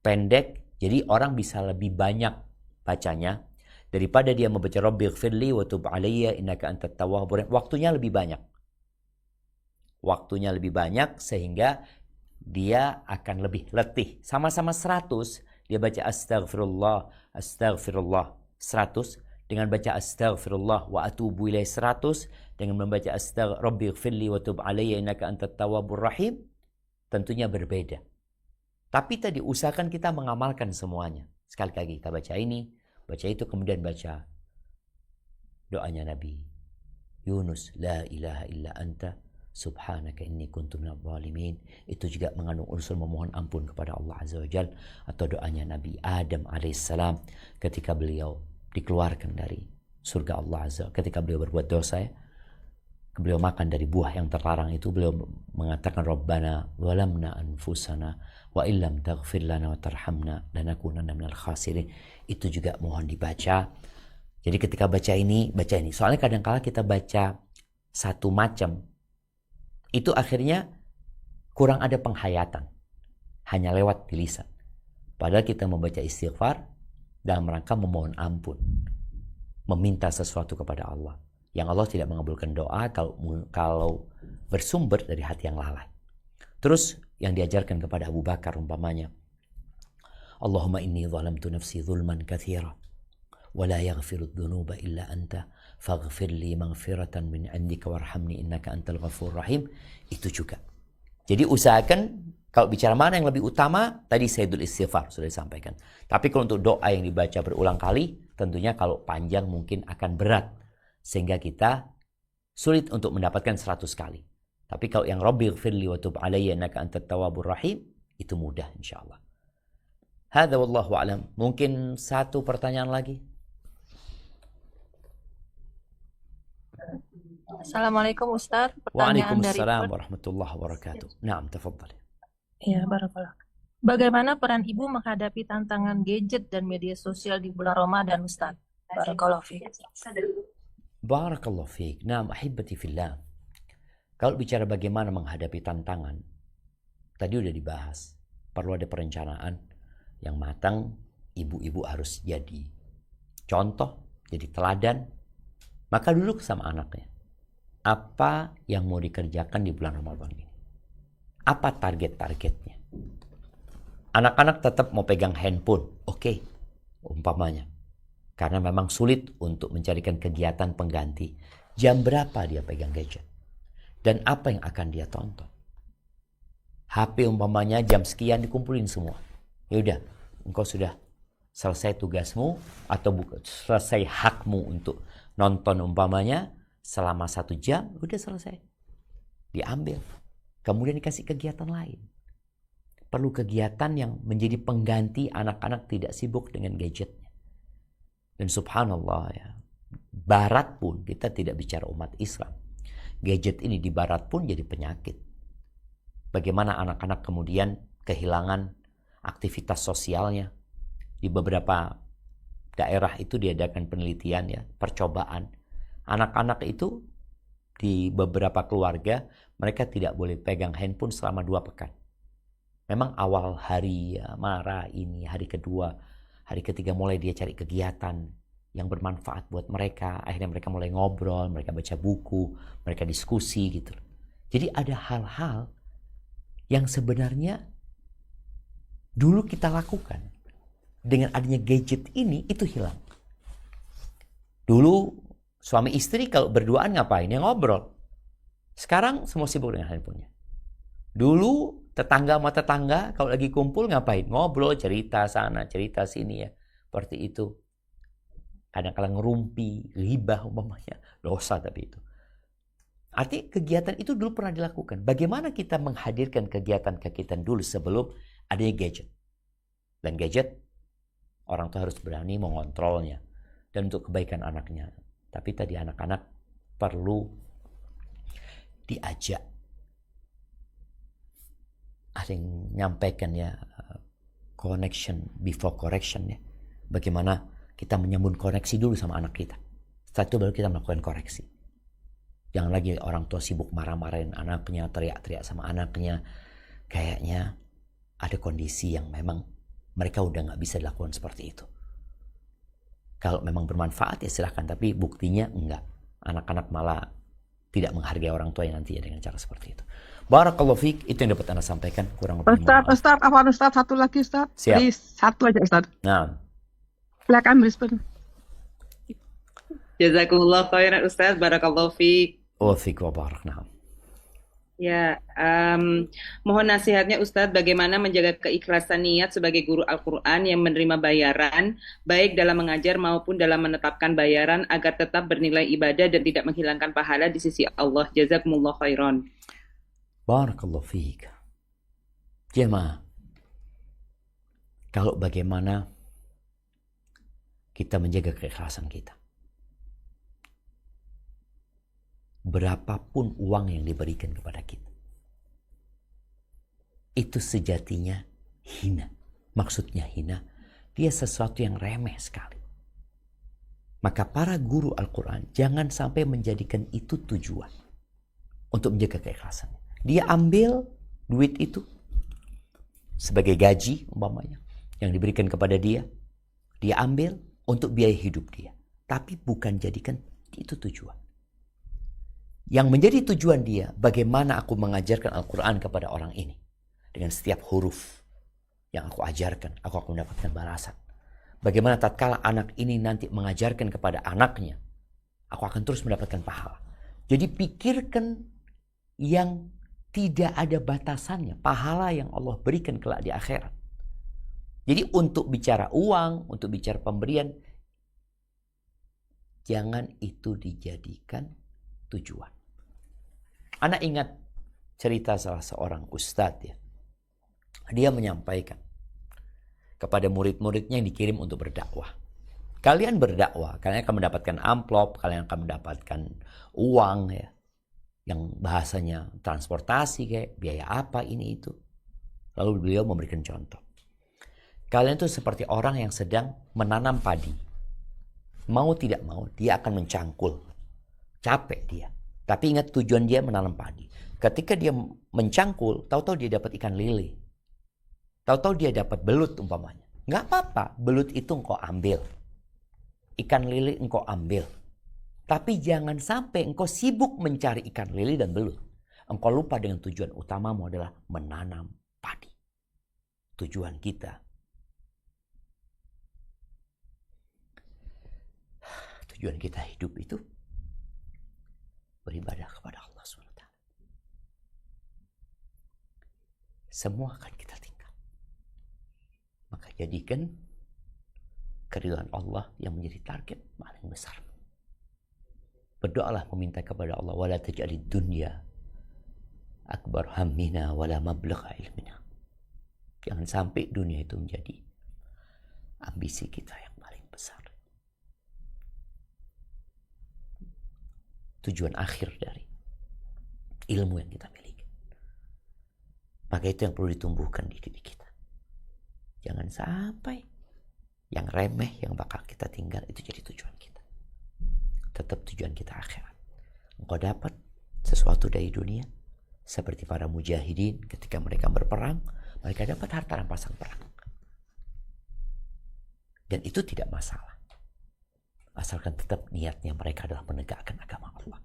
Pendek, jadi orang bisa lebih banyak bacanya daripada dia membaca Rabbi ighfirli wa tub alayya innaka antat tawwabur rahim. Waktunya lebih banyak. Waktunya lebih banyak sehingga dia akan lebih letih. Sama-sama 100, dia baca astaghfirullah 100 dengan baca astaghfirullah wa atubu ilaih 100 dengan membaca Rabbi ighfirli wa tub alayya innaka antat tawwabur rahim, tentunya berbeda. Tapi tadi usahakan kita mengamalkan semuanya. Sekali lagi kita baca ini, baca itu, kemudian baca doanya Nabi Yunus, la ilaha illa anta subhanaka inni kuntu minadh dhalimin. Itu juga mengandung unsur memohon ampun kepada Allah Azza wa Jalla. Atau doanya Nabi Adam alaihissalam ketika beliau dikeluarkan dari surga Allah Azza, ketika beliau berbuat dosa ya, beliau makan dari buah yang terlarang itu, beliau mengatakan Rabbana walamna anfusana wa illam taghfir lana wa tarhamna lanakunanna minal khasirin. Itu juga mohon dibaca. Jadi ketika baca ini. Soalnya kadang-kala kita baca satu macam, itu akhirnya kurang ada penghayatan, hanya lewat di lisan. Padahal kita membaca istighfar dalam rangka memohon ampun, meminta sesuatu kepada Allah, yang Allah tidak mengabulkan doa kalau bersumber dari hati yang lalai. Terus yang diajarkan kepada Abu Bakar umpamanya, Allahumma inni zalamtu nafsi zulman katsira wa la yaghfiru dzunuba illa anta faghfir li maghfiratan min indika warhamni innaka antal ghafurur rahim. Itu juga. Jadi usahakan kalau bicara mana yang lebih utama, tadi Sayyidul istighfar sudah disampaikan. Tapi kalau untuk doa yang dibaca berulang kali, tentunya kalau panjang mungkin akan berat. sehingga kita sulit untuk mendapatkan 100 kali. Tapi kalau yang Rabbighfirli wa tub alayya innaka antat tawwabur rahim, itu mudah insyaallah. Hadza wallahu alam. Mungkin satu pertanyaan lagi. Assalamualaikum Ustaz. Pertanyaan dari Waalaikumsalam warahmatullahi wabarakatuh. Naam, tafadhal. Ya, barakallah. Bagaimana peran ibu menghadapi tantangan gadget dan media sosial di bulan Ramadan, Ustaz? Barakallahu fiik. Barakallahu fiik. Naam, ahibati fillah. Kalau bicara bagaimana menghadapi tantangan, tadi udah dibahas. Perlu ada perencanaan yang matang. Ibu-ibu harus jadi contoh, jadi teladan. Maka duduk sama anaknya. Apa yang mau dikerjakan di bulan Ramadan ini? Apa target-targetnya? Anak-anak tetap mau pegang handphone. Oke, umpamanya. Karena memang sulit untuk mencarikan kegiatan pengganti. Jam berapa dia pegang gadget? Dan apa yang akan dia tonton? HP umpamanya jam sekian dikumpulin semua. Ya udah, engkau sudah selesai tugasmu atau selesai hakmu untuk nonton umpamanya selama 1 jam, udah selesai. Diambil. Kemudian dikasih kegiatan lain. Perlu kegiatan yang menjadi pengganti anak-anak tidak sibuk dengan gadgetnya. Dan subhanallah ya, Barat pun, kita tidak bicara umat Islam. Gadget ini di Barat pun jadi penyakit. Bagaimana anak-anak kemudian kehilangan aktivitas sosialnya. Di beberapa daerah itu diadakan penelitian ya, percobaan. Anak-anak itu di beberapa keluarga, mereka tidak boleh pegang handphone selama 2 pekan. Memang awal hari ya, marah ini, hari kedua, hari ketiga mulai dia cari kegiatan yang bermanfaat buat mereka. Akhirnya mereka mulai ngobrol, mereka baca buku, mereka diskusi gitu. Jadi ada hal-hal yang sebenarnya dulu kita lakukan. Dengan adanya gadget ini, itu hilang. Dulu suami istri kalau berduaan ngapain? Ya ngobrol. Sekarang semua sibuk dengan handphonenya. Dulu tetangga sama tetangga kalau lagi kumpul ngapain? Ngobrol, cerita sana, cerita sini ya. Seperti itu. Kadang-kadang ngerumpi, ghibah umpamanya. Dosa tapi itu. Artinya kegiatan itu dulu pernah dilakukan. Bagaimana kita menghadirkan kegiatan-kegiatan dulu sebelum adanya gadget. Dan gadget, orang tua harus berani mengontrolnya. Dan untuk kebaikan anaknya. Tapi tadi anak-anak perlu diajak. Ada yang nyampaikan ya, connection before correction ya. Bagaimana kita menyambung koneksi dulu sama anak kita. Setelah itu baru kita melakukan koreksi. Jangan lagi orang tua sibuk marah-marahin anaknya, teriak-teriak sama anaknya. Kayaknya ada kondisi yang memang mereka udah gak bisa dilakukan seperti itu. Kalau memang bermanfaat ya silahkan, tapi buktinya enggak. Anak-anak malah tidak menghargai orang tua yang nantinya dengan cara seperti itu. Barakallahu fiik, itu yang dapat Anda sampaikan. Kurang lebih Ustaz, satu lagi Ustaz. Siap. Please, satu aja Ustaz. Nah, Silakan respon. Jazakumullah khairan Ustaz, barakallahu fiik. wa fiik wa barak. Nah. Ya, mohon nasihatnya Ustadz bagaimana menjaga keikhlasan niat sebagai guru Al-Quran yang menerima bayaran, baik dalam mengajar maupun dalam menetapkan bayaran agar tetap bernilai ibadah dan tidak menghilangkan pahala di sisi Allah. Jazakumullah khairan. Barakallahu fiik. Jemaah, kalau bagaimana kita menjaga keikhlasan kita. Berapapun uang yang diberikan kepada kita, itu sejatinya hina. Maksudnya hina, dia sesuatu yang remeh sekali. Maka para guru Al-Quran jangan sampai menjadikan itu tujuan untuk menjaga keikhlasannya. Dia ambil duit itu sebagai gaji umpamanya yang diberikan kepada dia. Dia ambil untuk biaya hidup dia. Tapi bukan jadikan itu tujuan. Yang menjadi tujuan dia, bagaimana aku mengajarkan Al-Quran kepada orang ini. Dengan setiap huruf yang aku ajarkan, aku akan mendapatkan balasan. Bagaimana tatkala anak ini nanti mengajarkan kepada anaknya, aku akan terus mendapatkan pahala. Jadi pikirkan yang tidak ada batasannya, pahala yang Allah berikan kelak di akhirat. Jadi untuk bicara uang, untuk bicara pemberian, jangan itu dijadikan tujuan. Anak ingat cerita salah seorang ustadz ya. Dia menyampaikan kepada murid-muridnya yang dikirim untuk berdakwah. Kalian berdakwah, kalian akan mendapatkan amplop, kalian akan mendapatkan uang ya. Yang bahasanya transportasi kayak biaya apa ini itu. Lalu beliau memberikan contoh. Kalian itu seperti orang yang sedang menanam padi. Mau tidak mau dia akan mencangkul. Capek dia. Tapi ingat tujuan dia menanam padi. Ketika dia mencangkul, tahu-tahu dia dapat ikan lele. Tahu-tahu dia dapat belut umpamanya. Nggak apa-apa, belut itu engkau ambil. Ikan lele engkau ambil. Tapi jangan sampai engkau sibuk mencari ikan lele dan belut. Engkau lupa dengan tujuan utamamu adalah menanam padi. Tujuan kita. Tujuan kita hidup itu beribadah kepada Allah SWT. Semua akan kita tinggal. Maka jadikan keridhaan Allah yang menjadi target paling besar. Berdoalah meminta kepada Allah, wala taj'alid dunya akbar hammina wala mablagha ilmina. Jangan sampai dunia itu menjadi ambisi kita yang paling besar. Tujuan akhir dari ilmu yang kita miliki. Maka itu yang perlu ditumbuhkan di diri kita. Jangan sampai yang remeh yang bakal kita tinggal itu jadi tujuan kita. Tetap tujuan kita akhirat. Engkau dapat sesuatu dari dunia seperti para mujahidin ketika mereka berperang, mereka dapat harta rampasan perang. Dan itu tidak masalah. Asalkan tetap niatnya mereka adalah menegakkan agama Allah.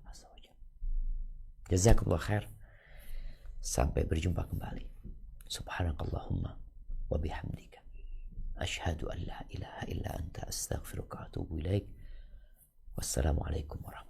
Jazakallah khair. Sampai berjumpa kembali. Subhanakallahumma wa bihamdika. Ashhadu an la ilaha illa anta astaghfiruka wa atubu ilaik. Wassalamualaikum warahmatullahi wabarakatuh.